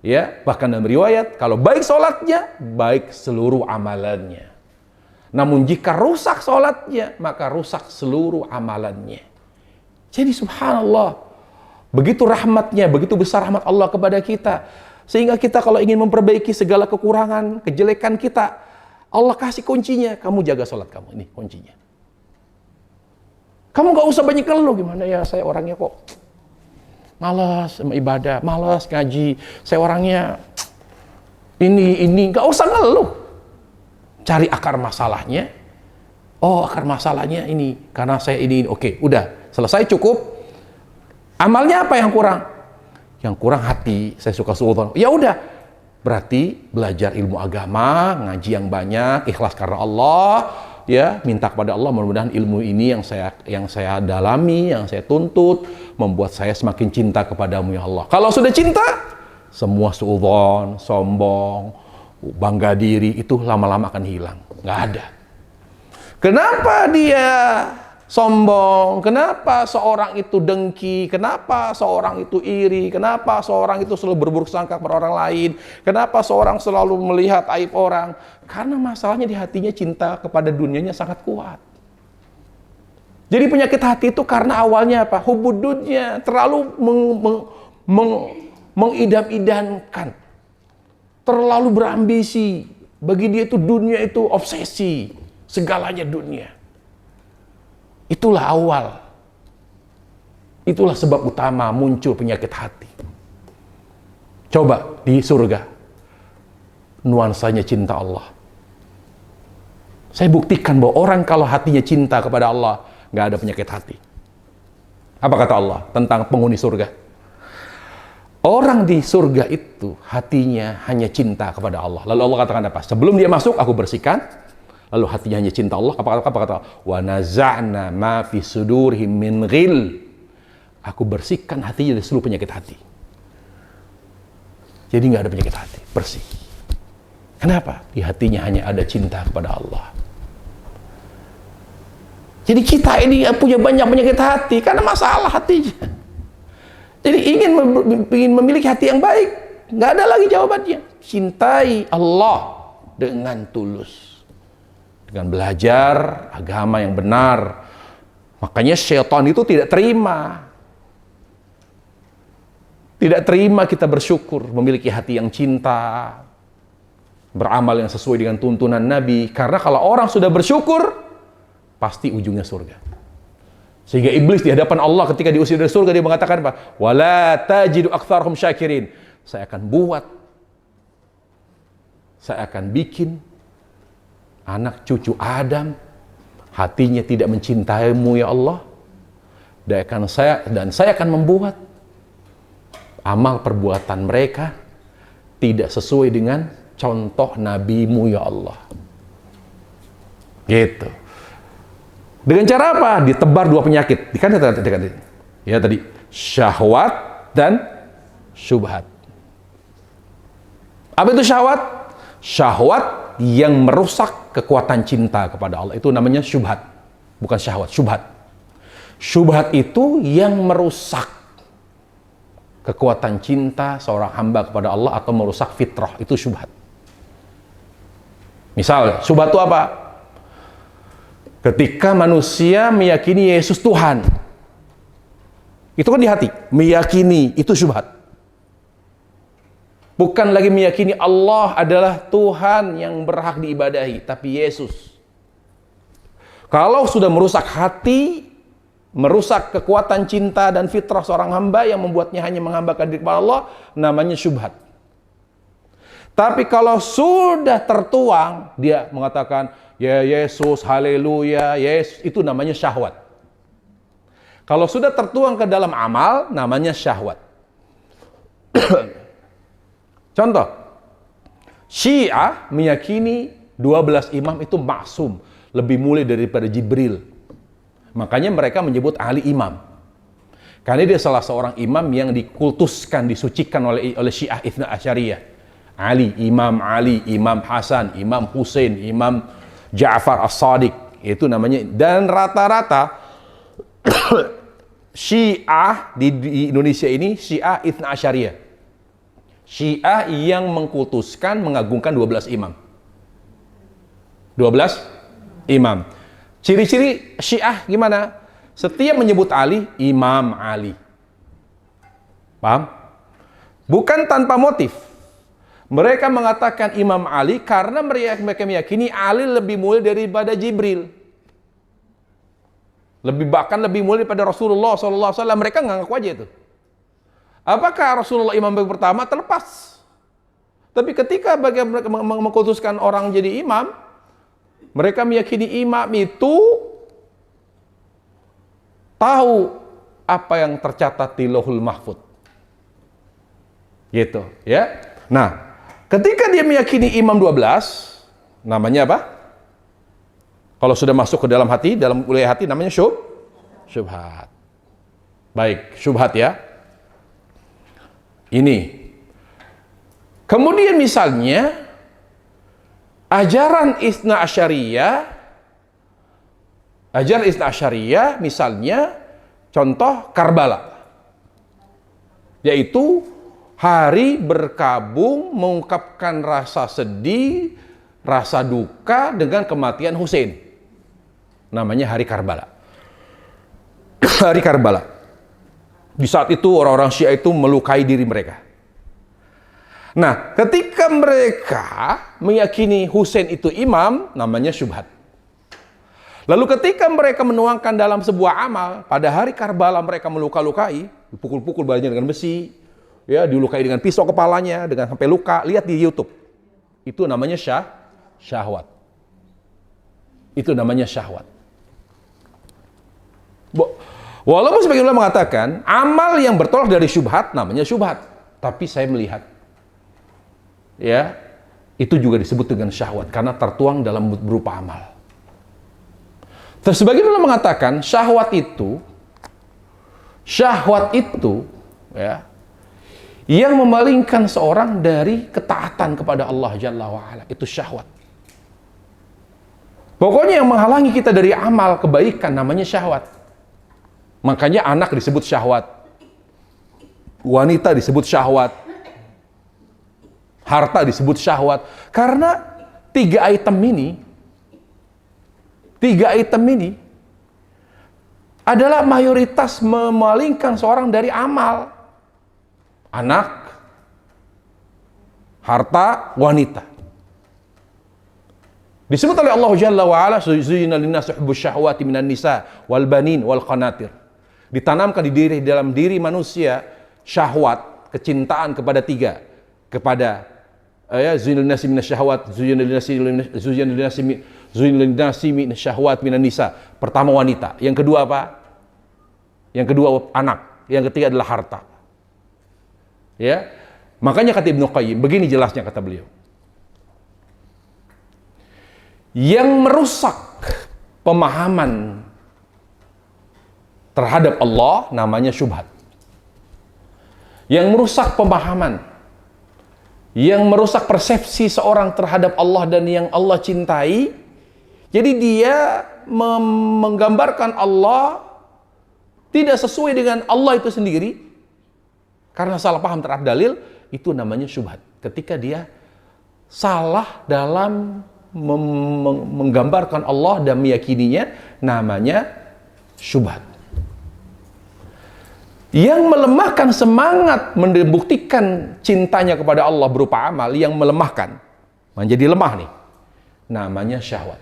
Ya, bahkan dalam riwayat, kalau baik salatnya, baik seluruh amalannya. Namun jika rusak salatnya, maka rusak seluruh amalannya. Jadi subhanallah, begitu rahmatnya, begitu besar rahmat Allah kepada kita. Sehingga kita kalau ingin memperbaiki segala kekurangan, kejelekan kita, Allah kasih kuncinya. Kamu jaga sholat kamu, ini kuncinya. Kamu gak usah banyak ngeluh, gimana ya saya orangnya kok malas sama ibadah, malas ngaji, saya orangnya ini, gak usah ngeluh. Cari akar masalahnya. Oh, akar masalahnya ini, karena saya ini. Oke, udah, selesai cukup. Amalnya apa yang kurang? Yang kurang hati, saya suka suudzon. Ya udah, berarti belajar ilmu agama, ngaji yang banyak, ikhlas karena Allah, ya, minta kepada Allah mudah-mudahan ilmu ini yang saya dalami, yang saya tuntut, membuat saya semakin cinta kepadamu ya Allah. Kalau sudah cinta, semua suudzon, sombong, bangga diri itu lama-lama akan hilang, nggak ada. Kenapa dia sombong? Kenapa seorang itu dengki? Kenapa seorang itu iri? Kenapa seorang itu selalu berburuk sangka kepada orang lain? Kenapa seorang selalu melihat aib orang? Karena masalahnya di hatinya cinta kepada dunianya sangat kuat. Jadi penyakit hati itu karena awalnya apa? Hubud dunya, terlalu mengidam-idamkan, terlalu berambisi. Bagi dia itu dunia itu obsesi, segalanya dunia. Itulah awal. Itulah sebab utama muncul penyakit hati. Coba di surga, nuansanya cinta Allah. Saya buktikan bahwa orang kalau hatinya cinta kepada Allah, nggak ada penyakit hati. Apa kata Allah tentang penghuni surga? Orang di surga itu hatinya hanya cinta kepada Allah. Lalu Allah katakan apa? Sebelum dia masuk, aku bersihkan. Lalu hatinya hanya cinta Allah. Apa kata? Wa naza'na ma fi sudurihim min ghil. Aku bersihkan hatinya dari seluruh penyakit hati. Jadi nggak ada penyakit hati, bersih. Kenapa? Di hatinya hanya ada cinta kepada Allah. Jadi kita ini punya banyak penyakit hati karena masalah hatinya. Jadi ingin memiliki hati yang baik, nggak ada lagi jawabannya. Cintai Allah dengan tulus, dengan belajar agama yang benar. Makanya syaitan itu tidak terima kita bersyukur, memiliki hati yang cinta, beramal yang sesuai dengan tuntunan Nabi. Karena kalau orang sudah bersyukur, pasti ujungnya surga. Sehingga iblis di hadapan Allah ketika diusir dari surga, dia mengatakan apa? Wala tajidu aktsarhum syakirin. Saya akan bikin anak cucu Adam hatinya tidak mencintaimu ya Allah. Dan saya akan membuat amal perbuatan mereka tidak sesuai dengan contoh nabimu ya Allah. Gitu. Dengan cara apa? Ditebar dua penyakit. Ya tadi, syahwat dan syubhat. Apa itu syahwat? Syahwat yang merusak kekuatan cinta kepada Allah. Itu namanya syubhat. Bukan syahwat, syubhat. Syubhat itu yang merusak kekuatan cinta seorang hamba kepada Allah atau merusak fitrah. Itu syubhat. Misal, syubhat itu apa? Ketika manusia meyakini Yesus Tuhan, itu kan di hati, meyakini, itu syubhat. Bukan lagi meyakini Allah adalah Tuhan yang berhak diibadahi, tapi Yesus. Kalau sudah merusak hati, merusak kekuatan cinta dan fitrah seorang hamba yang membuatnya hanya menghambakan diri kepada Allah, namanya syubhat. Tapi kalau sudah tertuang, dia mengatakan, ya Yesus, haleluya, Yesus, itu namanya syahwat. Kalau sudah tertuang ke dalam amal, namanya syahwat. Contoh, Syiah meyakini 12 imam itu maksum, lebih mulia daripada Jibril. Makanya mereka menyebut Ali imam. Karena dia salah seorang imam yang dikultuskan, disucikan oleh Syiah Itsna Asyariyah. Ali, Imam Hasan, Imam Hussein, Imam Ja'far As-Sadiq, itu namanya. Dan rata-rata Syiah di Indonesia ini Syiah Itsna Asyariyah. Syiah yang mengkultuskan, mengagungkan 12 imam. 12 imam. Ciri-ciri Syiah gimana? Setiap menyebut Ali, Imam Ali. Paham? Bukan tanpa motif. Mereka mengatakan Imam Ali karena mereka meyakini Ali lebih mulia daripada Jibril. Bahkan lebih mulia daripada Rasulullah SAW. Mereka nggak ngaku aja itu. Apakah Rasulullah imam pertama? Terlepas. Tapi ketika mereka mengkultuskan orang jadi imam, mereka meyakini imam itu tahu apa yang tercatat di Lauhul Mahfuz. Gitu, ya. Nah, ketika dia meyakini imam 12, namanya apa? Kalau sudah masuk ke dalam hati, dalam wilayah hati namanya syubhat. Baik, syubhat ya. Ini. Kemudian misalnya ajaran Itsna Asyariyah misalnya contoh Karbala, yaitu hari berkabung mengungkapkan rasa sedih, rasa duka dengan kematian Husain. Namanya hari Karbala. Hari Karbala. Di saat itu orang-orang Syiah itu melukai diri mereka. Nah, ketika mereka meyakini Husain itu imam, namanya syubhat. Lalu ketika mereka menuangkan dalam sebuah amal, pada hari Karbala mereka meluka-lukai, dipukul-pukul badannya dengan besi, ya, dilukai dengan pisau kepalanya, dengan sampai luka. Lihat di YouTube. Itu namanya syahwat. Itu namanya syahwat. Walaupun sebagian ulama mengatakan amal yang bertolak dari syubhat namanya syubhat, tapi saya melihat, ya, itu juga disebut dengan syahwat karena tertuang dalam berupa amal. Terus sebagian ulama mengatakan syahwat itu, ya, yang memalingkan seorang dari ketaatan kepada Allah Jalla wa'ala, itu syahwat. Pokoknya yang menghalangi kita dari amal kebaikan namanya syahwat. Makanya anak disebut syahwat, wanita disebut syahwat, harta disebut syahwat. Karena tiga item ini adalah mayoritas memalingkan seorang dari amal. Anak, harta, wanita. Disebut oleh Allah Jalla wa'ala, zuyyina linnasi hubbus syahwati minan nisa wal banin wal qanatir. Ditanamkan dalam diri manusia syahwat, kecintaan kepada tiga, kepada zuyyina linnasi minas syahwat, zuyyina linnasi minas syahwat minan nisa. Pertama wanita, yang kedua apa? Yang kedua anak, yang ketiga adalah harta. Ya, makanya kata Ibnu Qayyim, begini jelasnya kata beliau. Yang merusak pemahaman terhadap Allah namanya syubhat. Yang merusak pemahaman, yang merusak persepsi seorang terhadap Allah dan yang Allah cintai, jadi dia menggambarkan Allah tidak sesuai dengan Allah itu sendiri karena salah paham terhadap dalil, itu namanya syubhat. Ketika dia salah dalam menggambarkan Allah dan meyakininya, namanya syubhat. Yang melemahkan semangat membuktikan cintanya kepada Allah berupa amal, yang melemahkan, menjadi lemah nih, namanya syahwat.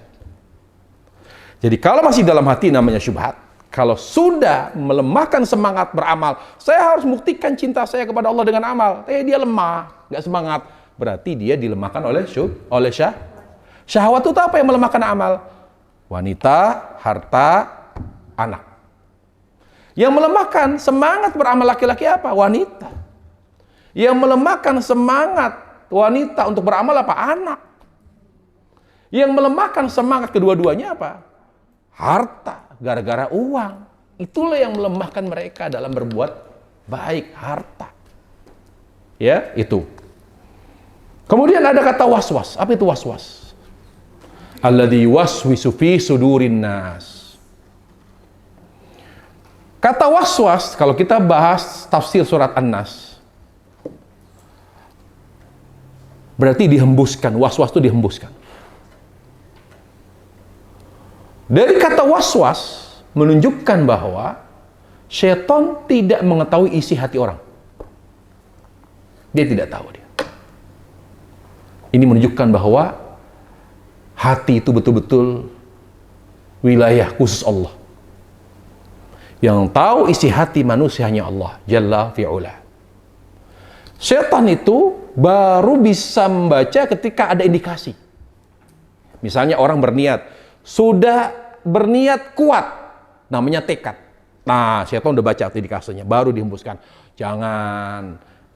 Jadi kalau masih dalam hati namanya syubhat. Kalau sudah melemahkan semangat beramal, saya harus buktikan cinta saya kepada Allah dengan amal, dia lemah, nggak semangat, berarti dia dilemahkan oleh syahwat. Itu apa yang melemahkan amal? Wanita, harta, anak. Yang melemahkan semangat beramal laki-laki apa? Wanita. Yang melemahkan semangat wanita untuk beramal apa? Anak. Yang melemahkan semangat kedua-duanya apa? Harta, gara-gara uang. Itulah yang melemahkan mereka dalam berbuat baik, harta. Ya, itu. Kemudian ada kata waswas. Apa itu waswas? Alladzi waswisu fi sudurin nas. Kata waswas, kalau kita bahas tafsir surat An-Nas, berarti dihembuskan. Waswas itu dihembuskan. Dari kata waswas menunjukkan bahwa syaitan tidak mengetahui isi hati orang. Dia tidak tahu dia. Ini menunjukkan bahwa hati itu betul-betul wilayah khusus Allah. Yang tahu isi hati manusia hanya Allah Jalla fi'ula. Syaitan itu baru bisa membaca ketika ada indikasi. Misalnya orang berniat, sudah berniat kuat, namanya tekad. Nah, syaitan udah baca indikasinya, baru dihembuskan.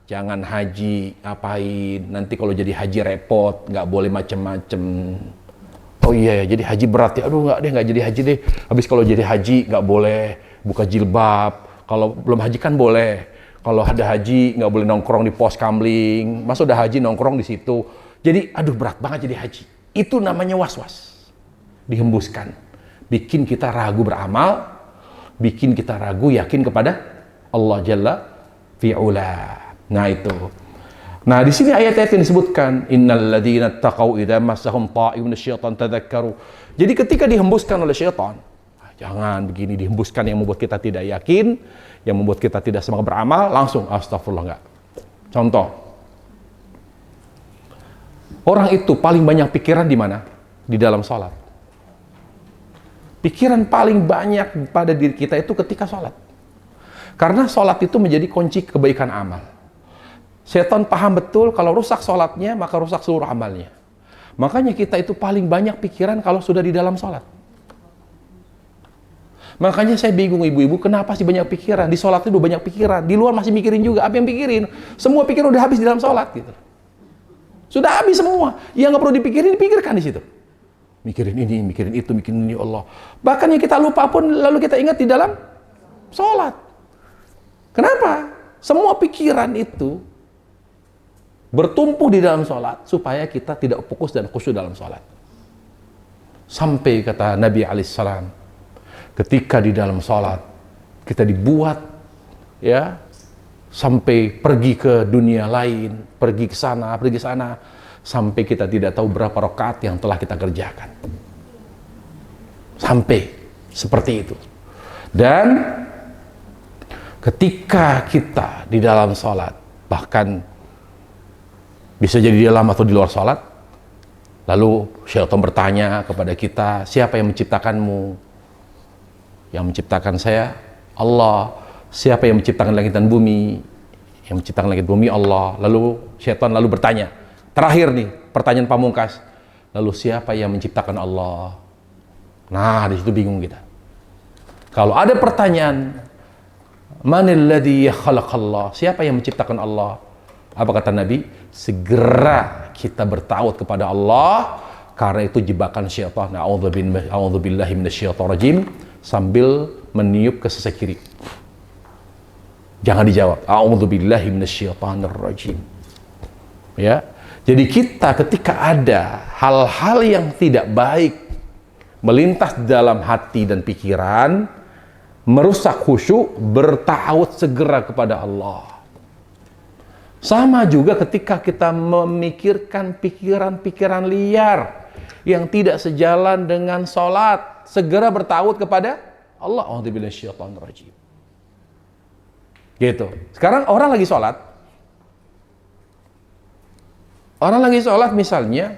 Jangan haji, ngapain? Nanti kalau jadi haji repot, nggak boleh macem-macem. Oh iya ya, jadi haji berat ya. Aduh nggak jadi haji deh. Habis kalau jadi haji nggak boleh buka jilbab. Kalau belum haji kan boleh. Kalau ada haji nggak boleh nongkrong di pos kamling. Masa udah haji nongkrong di situ. Jadi aduh berat banget jadi haji. Itu namanya was-was. Dihembuskan. Bikin kita ragu beramal. Bikin kita ragu yakin kepada Allah Jalla fi'ula. Nah itu. Nah di sini ayat-ayat yang disebutkan innal ladzina taqau idza massahum ta'ibun syaitan tadzakkaru. Jadi ketika dihembuskan oleh syaitan, jangan begini dihembuskan yang membuat kita tidak yakin, yang membuat kita tidak semangat beramal, langsung astagfirullah enggak. Contoh. Orang itu paling banyak pikiran di mana? Di dalam salat. Pikiran paling banyak pada diri kita itu ketika salat. Karena salat itu menjadi kunci kebaikan amal. Setan paham betul kalau rusak sholatnya, maka rusak seluruh amalnya. Makanya kita itu paling banyak pikiran kalau sudah di dalam sholat. Makanya saya bingung ibu-ibu, kenapa sih banyak pikiran? Di sholat itu banyak pikiran, di luar masih mikirin juga. Apa yang pikirin? Semua pikiran udah habis di dalam sholat gitu. Sudah habis semua. Yang nggak perlu dipikirin, dipikirkan di situ. Mikirin ini, mikirin itu, mikirin ini Allah. Bahkan yang kita lupa pun lalu kita ingat di dalam sholat. Kenapa? Semua pikiran itu bertumpu di dalam sholat supaya kita tidak fokus dan khusyuk dalam sholat. Sampai kata Nabi alaihissalam, ketika di dalam sholat kita dibuat ya sampai pergi ke dunia lain, pergi ke sana, sampai kita tidak tahu berapa rakaat yang telah kita kerjakan. Sampai seperti itu. Dan ketika kita di dalam sholat, bahkan bisa jadi di dalam atau di luar sholat, lalu syaitan bertanya kepada kita, siapa yang menciptakanmu? Yang menciptakan saya, Allah. Siapa yang menciptakan langit dan bumi? Yang menciptakan langit dan bumi, Allah. Lalu syaitan bertanya, terakhir nih, pertanyaan pamungkas, lalu siapa yang menciptakan Allah? Nah, di situ bingung kita. Kalau ada pertanyaan, manil ladzi khalaqallah? Siapa yang menciptakan Allah? Apa kata Nabi? Segera kita bertawud kepada Allah, karena itu jebakan syaitan. A'udzubillahi minasyaitonirrajim, sambil meniup ke sisi kiri. Jangan dijawab. A'udzubillahi minasyaitonirrajim. Ya. Jadi kita ketika ada hal-hal yang tidak baik melintas dalam hati dan pikiran, merusak khusyuk, bertawud segera kepada Allah. Sama juga ketika kita memikirkan pikiran-pikiran liar yang tidak sejalan dengan sholat, segera bertawud kepada Allah. A'udzubillahiminasyaitonirrajim. Gitu. Sekarang orang lagi sholat. Orang lagi sholat misalnya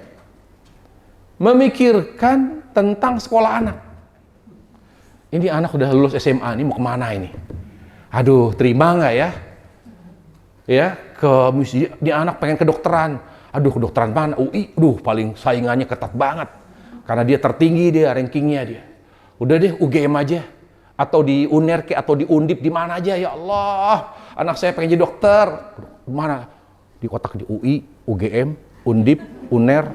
memikirkan tentang sekolah anak. Ini anak udah lulus SMA, ini mau kemana ini? Aduh, terima nggak ya? Ya, dia anak pengen kedokteran. Aduh, kedokteran mana? UI, paling saingannya ketat banget. Karena dia tertinggi dia, rankingnya dia. Udah deh, UGM aja. Atau di UNER, atau di Undip, di mana aja, ya Allah. Anak saya pengen jadi dokter. Mana? Di kotak di UI, UGM, Undip, UNER.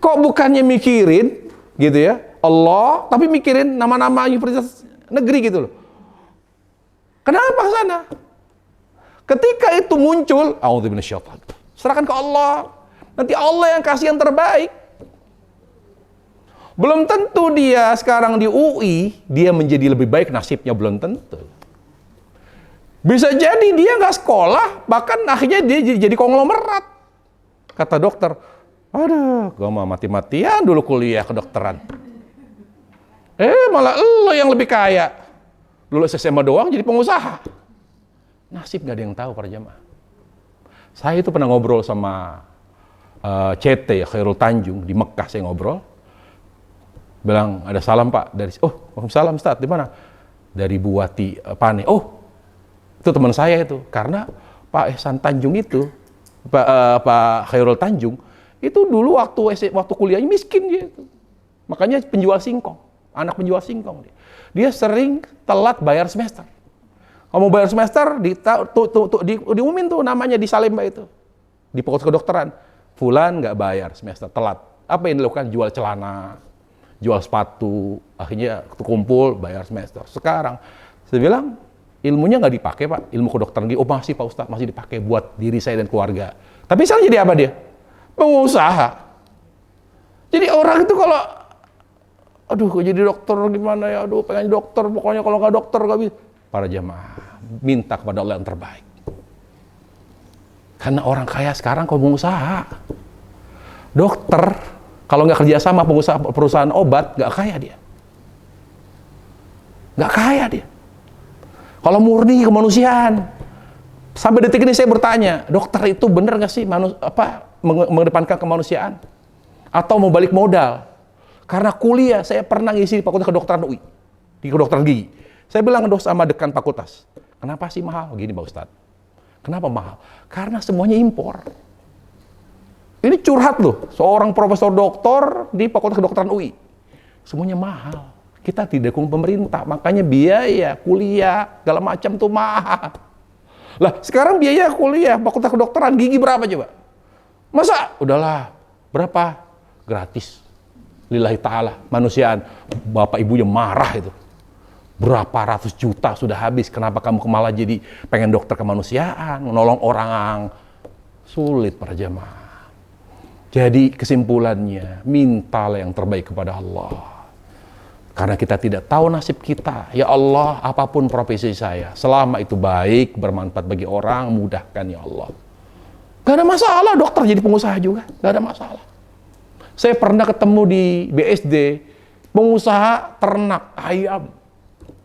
Kok bukannya mikirin, gitu ya, Allah, tapi mikirin nama-nama universitas negeri gitu loh. Kenapa ke sana? Ketika itu muncul, a'udzubillahiminasyaitonirrajim, serahkan ke Allah. Nanti Allah yang kasih yang terbaik. Belum tentu dia sekarang di UI, dia menjadi lebih baik nasibnya, belum tentu. Bisa jadi dia nggak sekolah, bahkan akhirnya dia jadi konglomerat. Kata dokter, aduh, gue mah mati-matian dulu kuliah kedokteran. Malah lo yang lebih kaya. Lulus SMA doang jadi pengusaha. Nasib gak ada yang tahu para jamaah. Saya itu pernah ngobrol sama CT Khairul Tanjung di Mekah, saya ngobrol. Bilang, ada salam Pak dari waalaikumsalam Ustaz, di mana? Dari Buati Pane. Oh, itu teman saya itu. Karena Pak Ihsan Tanjung itu, Pak Khairul Tanjung itu dulu waktu kuliahnya miskin dia itu. Makanya penjual singkong. anak penjual singkong. Dia sering telat bayar semester. Kalau mau bayar semester, diumumin tuh namanya di Salemba itu. Di Fakultas Kedokteran. Fulan nggak bayar semester, telat. Apa yang dilakukan? Jual celana, jual sepatu, akhirnya kumpul, bayar semester. Sekarang, saya bilang, ilmunya nggak dipakai, Pak. Ilmu kedokteran, oh masih Pak Ustadz, masih dipakai buat diri saya dan keluarga. Tapi sekarang jadi apa dia? Pengusaha. Jadi orang itu kalau, aduh kok jadi dokter gimana ya, aduh pengen dokter, pokoknya kalau nggak dokter nggak bisa. Para jamaah, minta kepada Allah yang terbaik. Karena orang kaya sekarang kalau pengusaha, dokter, kalau nggak kerja sama pengusaha perusahaan obat, nggak kaya dia. Nggak kaya dia. Kalau murni kemanusiaan, sampai detik ini saya bertanya, dokter itu benar nggak sih mengedepankan kemanusiaan? Atau mau balik modal? Karena kuliah, saya pernah ngisi di Fakultas Kedokteran UI, di kedokteran gigi. Saya bilang sama dekan fakultas, kenapa sih mahal? Gini Pak Ustadz, kenapa mahal? Karena semuanya impor. Ini curhat loh, seorang profesor doktor di Fakultas Kedokteran UI. Semuanya mahal. Kita tidak dukung pemerintah, makanya biaya kuliah, segala macam tuh mahal. Lah, sekarang biaya kuliah Fakultas Kedokteran gigi berapa coba? Masa? Udahlah, berapa? Gratis. Lillahi ta'ala, manusiaan. Bapak ibunya marah itu. Berapa ratus juta sudah habis, kenapa kamu malah jadi pengen dokter kemanusiaan, menolong orang? Sulit para jamaah. Jadi kesimpulannya, mintalah yang terbaik kepada Allah. Karena kita tidak tahu nasib kita. Ya Allah, apapun profesi saya, selama itu baik, bermanfaat bagi orang, mudahkan ya Allah. Gak ada masalah dokter jadi pengusaha juga, gak ada masalah. Saya pernah ketemu di BSD, pengusaha ternak ayam.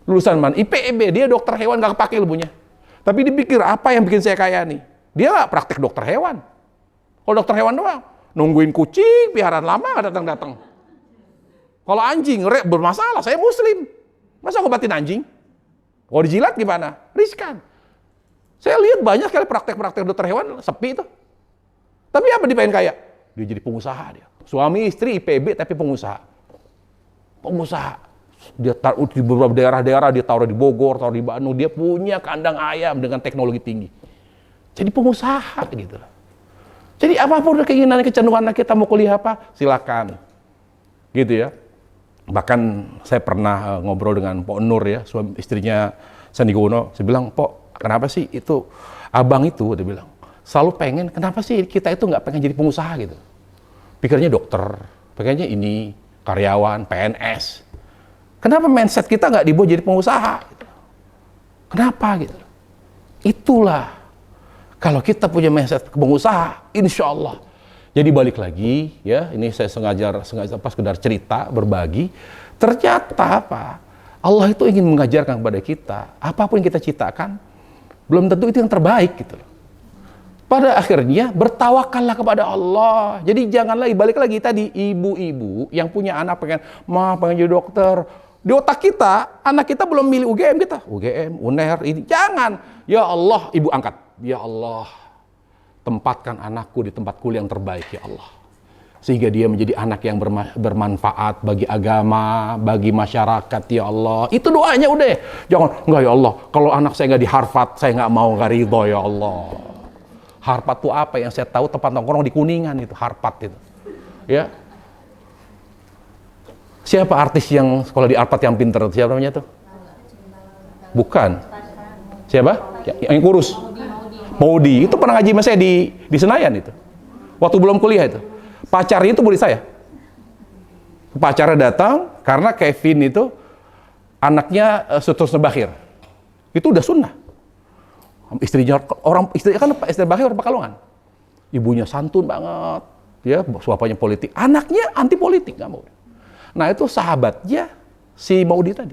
Lulusan mana? IPB, dia dokter hewan gak kepake ilmunya. Tapi dipikir, apa yang bikin saya kaya nih? Dia gak praktek dokter hewan. Kalau dokter hewan doang, nungguin kucing, piaraan lama gak datang-datang. Kalau anjing, bermasalah, saya muslim. Masa ngobatin anjing? Kalau dijilat gimana? Riskan. Saya lihat banyak sekali praktek-praktek dokter hewan, sepi itu. Tapi apa dia pengen kaya? Dia jadi pengusaha dia. Suami istri IPB tapi pengusaha. Pengusaha. Dia taruh di beberapa daerah-daerah, dia taruh di Bogor, taruh di Bandung. Dia punya kandang ayam dengan teknologi tinggi. Jadi pengusaha gitu. Jadi apapun keinginan, kecenderungan anak kita mau kuliah apa, silakan. Gitu ya. Bahkan saya pernah ngobrol dengan Pak Nur ya, suami istrinya Sandiaga Uno. Saya bilang, Pok, kenapa sih itu abang itu, dia bilang, selalu pengen, kenapa sih kita itu nggak pengen jadi pengusaha gitu? Pikirnya dokter, pengennya ini karyawan, PNS. Kenapa mindset kita nggak dibuat jadi pengusaha? Kenapa gitu? Itulah kalau kita punya mindset pengusaha, insya Allah. Jadi balik lagi, ya ini saya sengaja sekedar cerita, berbagi. Ternyata apa? Allah itu ingin mengajarkan kepada kita, apapun yang kita ciptakan, belum tentu itu yang terbaik gitu loh. Pada akhirnya bertawakallah kepada Allah. Jadi janganlah balik lagi tadi ibu-ibu yang punya anak pengen jadi dokter. Di otak kita, anak kita belum milih UGM kita. UGM, UNER, ini. Jangan. Ya Allah, ibu angkat. Ya Allah, tempatkan anakku di tempat kuliah yang terbaik, ya Allah. Sehingga dia menjadi anak yang bermanfaat bagi agama, bagi masyarakat, ya Allah. Itu doanya udah. Jangan, enggak ya Allah, kalau anak saya nggak di Harvard, saya nggak mau, nggak ridho, ya Allah. Harvard itu apa? Yang saya tahu tempat nongkrong di Kuningan itu, Harvard itu. Ya. Siapa artis yang sekolah di Harvard yang pinter? Siapa namanya tuh? Bukan. Siapa? Yang kurus. Maudi. Itu pernah ngaji sama saya di Senayan itu. Waktu belum kuliah itu. Pacarnya itu murid saya. Pacarnya datang karena Kevin itu anaknya seterusnya Bakhir. Itu udah sunnah. Istrinya kan istri Bakhir orang Pekalongan. Ibunya santun banget, ya, bapaknya politik, anaknya anti politik, nggak mau. Nah itu sahabatnya si Maudi tadi.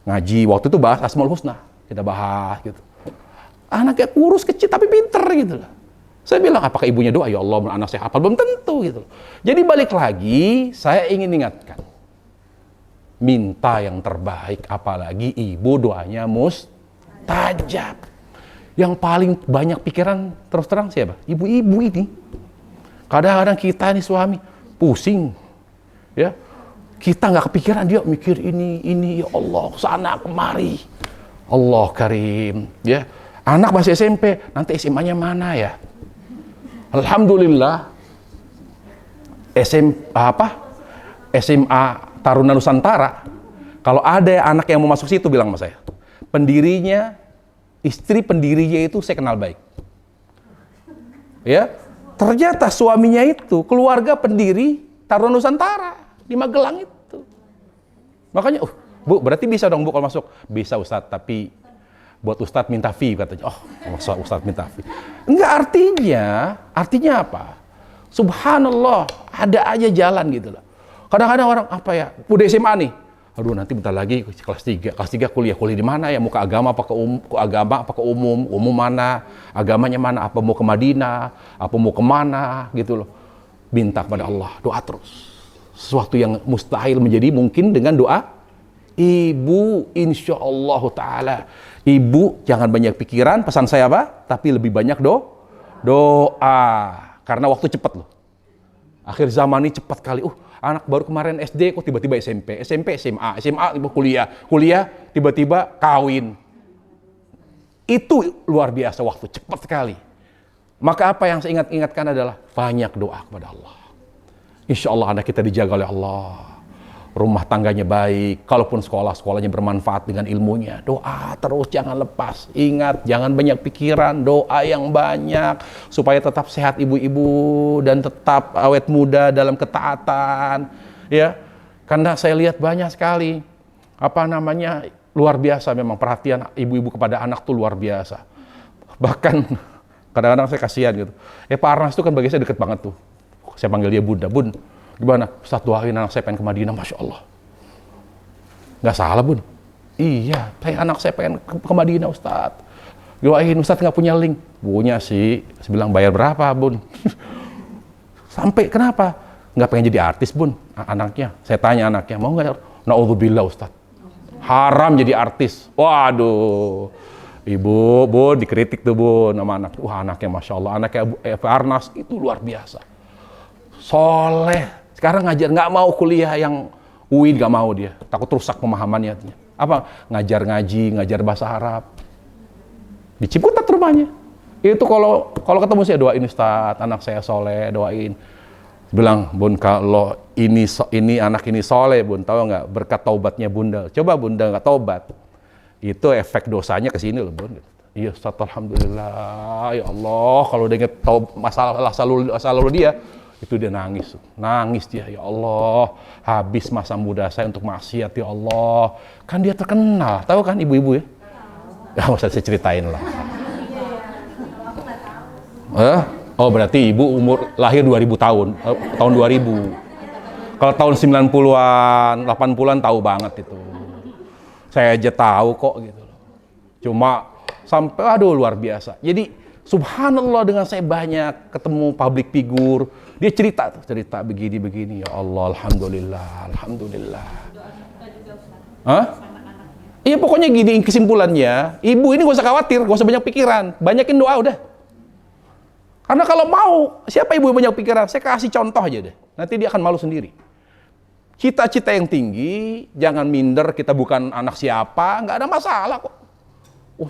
Ngaji waktu itu bahas Asmaul Husna, kita bahas gitu. Anaknya kurus kecil tapi pinter gitu. Saya bilang, apakah ibunya doa, ya Allah anak saya hafal? Belum tentu gitu. Jadi balik lagi, saya ingin ingatkan, minta yang terbaik, apalagi ibu doanya mustajab. Yang paling banyak pikiran terus terang siapa? Ibu-ibu ini. Kadang-kadang kita nih suami pusing, ya. Kita nggak kepikiran, dia mikir ini ya Allah, sana kemari. Allah Karim, ya. Anak masih SMP, nanti SMA-nya mana ya? Alhamdulillah, SMA Taruna Nusantara. Kalau ada anak yang mau masuk situ, bilang sama saya, pendirinya, istri pendirinya itu saya kenal baik. Ya, ternyata suaminya itu keluarga pendiri Taruna Nusantara di Magelang itu. Makanya, Bu, berarti bisa dong Bu kalau masuk? Bisa Ustadz, tapi buat Ustadz minta fee katanya. Oh, Ustadz minta fee. Enggak, artinya apa? Subhanallah, ada aja jalan gitu loh. Kadang-kadang orang apa ya, udah SMA nih. Aduh, nanti bentar lagi kelas 3 kuliah di mana ya? Mau ke agama apa ke umum? Umum mana? Agamanya mana? Apa mau ke Madinah? Apa mau kemana? Gitu loh. Minta kepada Allah, doa terus. Sesuatu yang mustahil menjadi mungkin dengan doa. Ibu, insya Allah Ta'ala, ibu jangan banyak pikiran, pesan saya apa? Tapi lebih banyak doa. Karena waktu cepat loh. Akhir zaman ini cepat kali. Anak baru kemarin SD kok tiba-tiba SMP SMA tiba kuliah tiba-tiba kawin. Itu luar biasa, waktu cepat sekali. Maka apa yang saya ingatkan adalah banyak doa kepada Allah. Insya Allah anak kita dijaga oleh Allah. Rumah tangganya baik, kalaupun sekolahnya bermanfaat dengan ilmunya, doa terus, jangan lepas. Ingat, jangan banyak pikiran, doa yang banyak supaya tetap sehat ibu-ibu dan tetap awet muda dalam ketaatan, ya. Karena saya lihat banyak sekali luar biasa memang perhatian ibu-ibu kepada anak tuh luar biasa. Bahkan kadang-kadang saya kasihan gitu. Pak Arnas itu kan bagi saya deket banget tuh. Saya panggil dia Bunda, Bun. Gimana? Ustaz doain anak saya pengen ke Madinah, Masya Allah. Nggak salah, Bun. Iya, anak saya pengen ke Madinah, Ustaz. Doain, Ustaz nggak punya link. Punya sih. Saya bilang, bayar berapa, Bun? Sampai, kenapa? Nggak pengen jadi artis, Bun, anaknya. Saya tanya anaknya, mau nggak? Na'udzubillah, Ustaz. Haram jadi artis. Waduh. Ibu, Bun, dikritik tuh, Bun, sama anak. Wah, anaknya Masya Allah. Anaknya Pak Arnas itu luar biasa. Soleh. Sekarang ngajar, nggak mau kuliah yang UIN, nggak mau dia. Takut rusak pemahamannya. Apa? Ngajar ngaji, ngajar bahasa Arab. Di Ciputat rumahnya. Itu kalau ketemu saya, doain Ustaz, anak saya soleh, doain. Bilang, Bun, kalau ini anak ini soleh, Bun, tahu nggak berkat taubatnya Bunda. Coba Bunda nggak taubat, itu efek dosanya ke sini loh, Bun. Iya Ustaz, alhamdulillah, ya Allah. Kalau dia ingat masalah lalu dia, itu dia nangis dia, ya Allah, habis masa muda saya untuk maksiat, ya Allah. Kan dia terkenal, tahu kan ibu-ibu ya? Ya nggak usah saya ceritain lah. Oh berarti ibu umur lahir 2000 tahun, tahun 2000. Kalau tahun 90-an, 80-an tahu banget itu. Saya aja tahu kok gitu loh. Cuma sampai luar biasa. Jadi subhanallah, dengan saya banyak ketemu public figure, dia cerita begini, ya Allah, alhamdulillah. Iya pokoknya gini kesimpulannya, ibu ini gak usah khawatir, gak usah banyak pikiran, banyakin doa udah. Karena kalau mau, siapa ibu yang banyak pikiran, saya kasih contoh aja deh, nanti dia akan malu sendiri. Cita-cita yang tinggi, jangan minder, kita bukan anak siapa, gak ada masalah kok.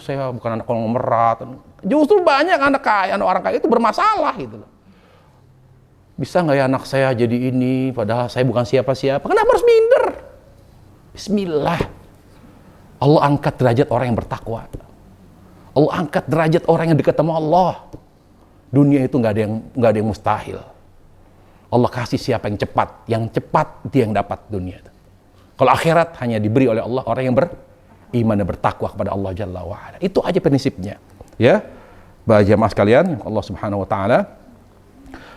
Saya bukan anak konglomerat. Justru banyak anak orang kaya itu bermasalah gitu loh. Bisa nggak ya anak saya jadi ini, padahal saya bukan siapa-siapa. Kenapa harus minder? Bismillah. Allah angkat derajat orang yang bertakwa. Allah angkat derajat orang yang dekat sama Allah. Dunia itu nggak ada yang mustahil. Allah kasih siapa yang cepat dia yang dapat dunia. Kalau akhirat hanya diberi oleh Allah orang yang beriman dan bertakwa kepada Allah Jalla wa'ala. Itu aja prinsipnya. Ya, jamaah sekalian, Allah Subhanahu Wa Taala.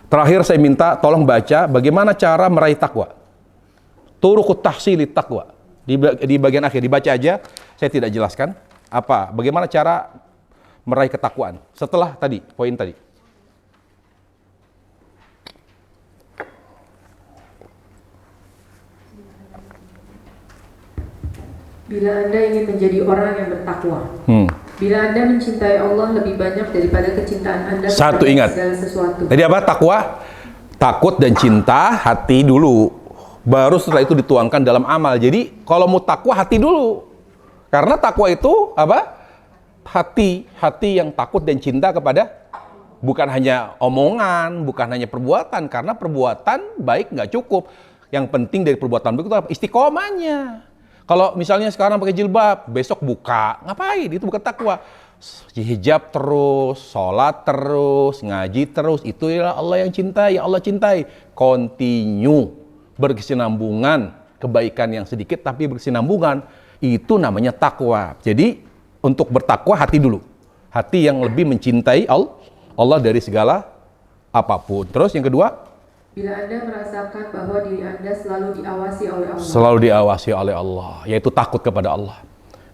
Terakhir saya minta tolong baca bagaimana cara meraih takwa. Turuqut tahsilit takwa. Di bagian akhir dibaca aja, saya tidak jelaskan bagaimana cara meraih ketakwaan. Setelah tadi, poin tadi. Bila Anda ingin menjadi orang yang bertakwa, bila Anda mencintai Allah lebih banyak daripada kecintaan Anda kepada segala sesuatu. Jadi apa? Takwa, takut dan cinta hati dulu, Baru setelah itu dituangkan dalam amal. Jadi kalau mau takwa, hati dulu. Karena takwa itu apa? Hati yang takut dan cinta kepada, bukan hanya omongan, bukan hanya perbuatan. Karena perbuatan baik nggak cukup. Yang penting dari perbuatan baik itu apa? Istiqomahnya. Kalau misalnya sekarang pakai jilbab, besok buka, ngapain? Itu bukan takwa. Hijab terus, sholat terus, ngaji terus, itu ya Allah yang cintai, ya Allah cintai. Continue, berkesinambungan, kebaikan yang sedikit tapi berkesinambungan, itu namanya takwa. Jadi untuk bertakwa, hati dulu. Hati yang lebih mencintai Allah dari segala apapun. Terus yang kedua, bila Anda merasakan bahwa diri Anda selalu diawasi oleh Allah. Selalu diawasi oleh Allah, yaitu takut kepada Allah.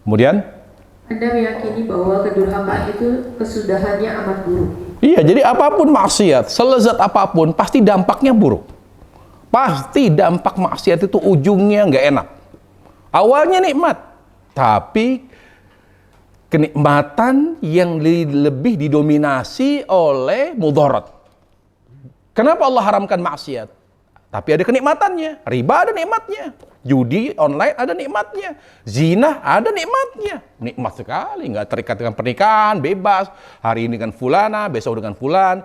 Kemudian, Anda meyakini bahwa kedurhakaan itu kesudahannya amat buruk. iya, jadi apapun maksiat, selezat apapun, pasti dampaknya buruk. Pasti dampak maksiat itu ujungnya nggak enak. Awalnya nikmat, tapi kenikmatan yang lebih didominasi oleh mudarat. Kenapa Allah haramkan maksiat? Tapi ada kenikmatannya. Riba ada nikmatnya. Judi online ada nikmatnya. Zina ada nikmatnya. Nikmat sekali. Nggak terikat dengan pernikahan, bebas. Hari ini dengan fulana, besok dengan fulan.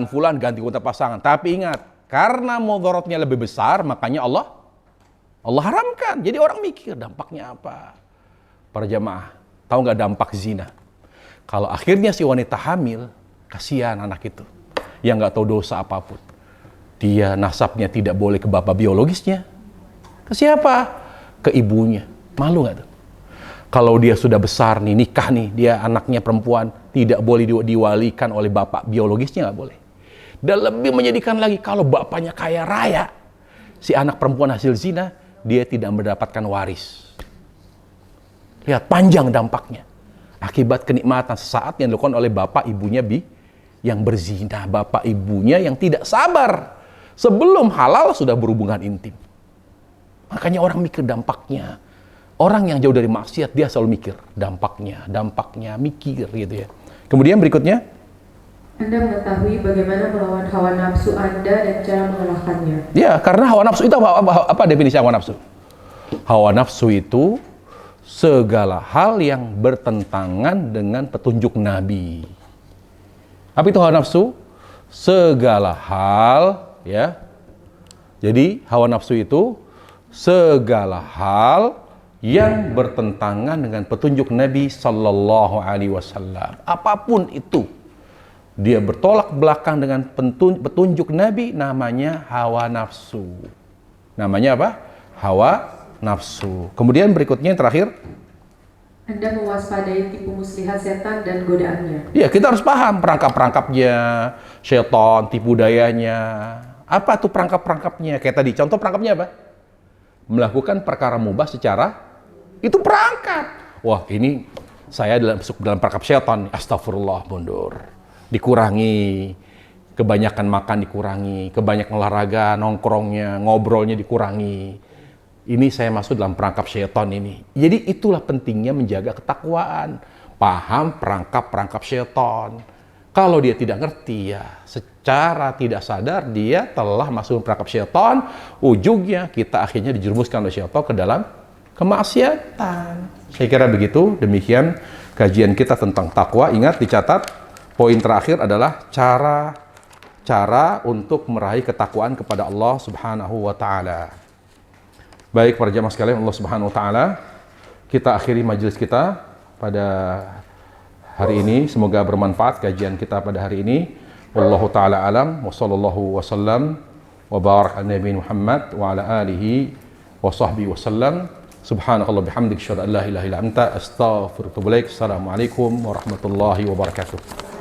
Fulan ganti kota pasangan. Tapi ingat, karena mudaratnya lebih besar, makanya Allah haramkan. Jadi orang mikir dampaknya apa. Para jamaah, tahu nggak dampak zina? Kalau akhirnya si wanita hamil, kasihan anak itu. Yang nggak tahu dosa apapun. Dia nasabnya tidak boleh ke bapak biologisnya. Ke siapa? Ke ibunya. Malu nggak tuh? Kalau dia sudah besar nih, nikah nih, dia anaknya perempuan, tidak boleh diwalikan oleh bapak biologisnya, nggak boleh. Dan lebih menyedihkan lagi, kalau bapaknya kaya raya, si anak perempuan hasil zina, dia tidak mendapatkan waris. Lihat, panjang dampaknya. Akibat kenikmatan sesaat yang dilakukan oleh bapak ibunya yang berzina, bapak ibunya yang tidak sabar. Sebelum halal sudah berhubungan intim. Makanya orang mikir dampaknya. Orang yang jauh dari maksiat, dia selalu mikir dampaknya, mikir gitu ya. Kemudian berikutnya, Anda mengetahui bagaimana melawan hawa nafsu Anda dan cara mengalahkannya. ya, karena hawa nafsu itu apa definisi hawa nafsu? Hawa nafsu itu segala hal yang bertentangan dengan petunjuk Nabi. Apa itu hawa nafsu? Segala hal, ya. Jadi hawa nafsu itu segala hal yang bertentangan dengan petunjuk Nabi Sallallahu Alaihi Wasallam. Apapun itu, dia bertolak belakang dengan petunjuk Nabi, namanya hawa nafsu. Namanya apa? Hawa nafsu. Kemudian berikutnya yang terakhir, Anda mewaspadai tipu muslihat setan dan godaannya. ya, kita harus paham perangkap-perangkapnya, syaitan, tipu dayanya. Apa tuh perangkap-perangkapnya? Kayak tadi, contoh perangkapnya apa? Melakukan perkara mubah secara, itu perangkap. Wah, ini saya masuk dalam perangkap syaitan. Astagfirullah, mundur. Dikurangi. Kebanyakan makan dikurangi. Kebanyakan olahraga, nongkrongnya, ngobrolnya dikurangi. Ini saya masuk dalam perangkap syaitan ini. Jadi itulah pentingnya menjaga ketakwaan. Paham perangkap-perangkap syaitan. Kalau dia tidak ngerti, ya secara tidak sadar dia telah masuk perangkap syaitan. Ujungnya kita akhirnya dijerumuskan oleh syaitan ke dalam kemaksiatan. Saya kira begitu. Demikian kajian kita tentang takwa. Ingat, dicatat, poin terakhir adalah cara untuk meraih ketakwaan kepada Allah Subhanahu wa Ta'ala. Baik para jamaah sekalian, Allah Subhanahu wa Ta'ala, kita akhiri majelis kita pada hari ini. Semoga bermanfaat kajian kita pada hari ini. Wallahu ta'ala alam, wa sallallahu wasallam wa barak ala nabi Muhammad wa ala alihi wa sahbihi wasallam. Subhanakallah bihamdik, syada an la ilaha illa anta, astaghfiruka wa atubu ilaik. Assalamualaikum warahmatullahi wabarakatuh.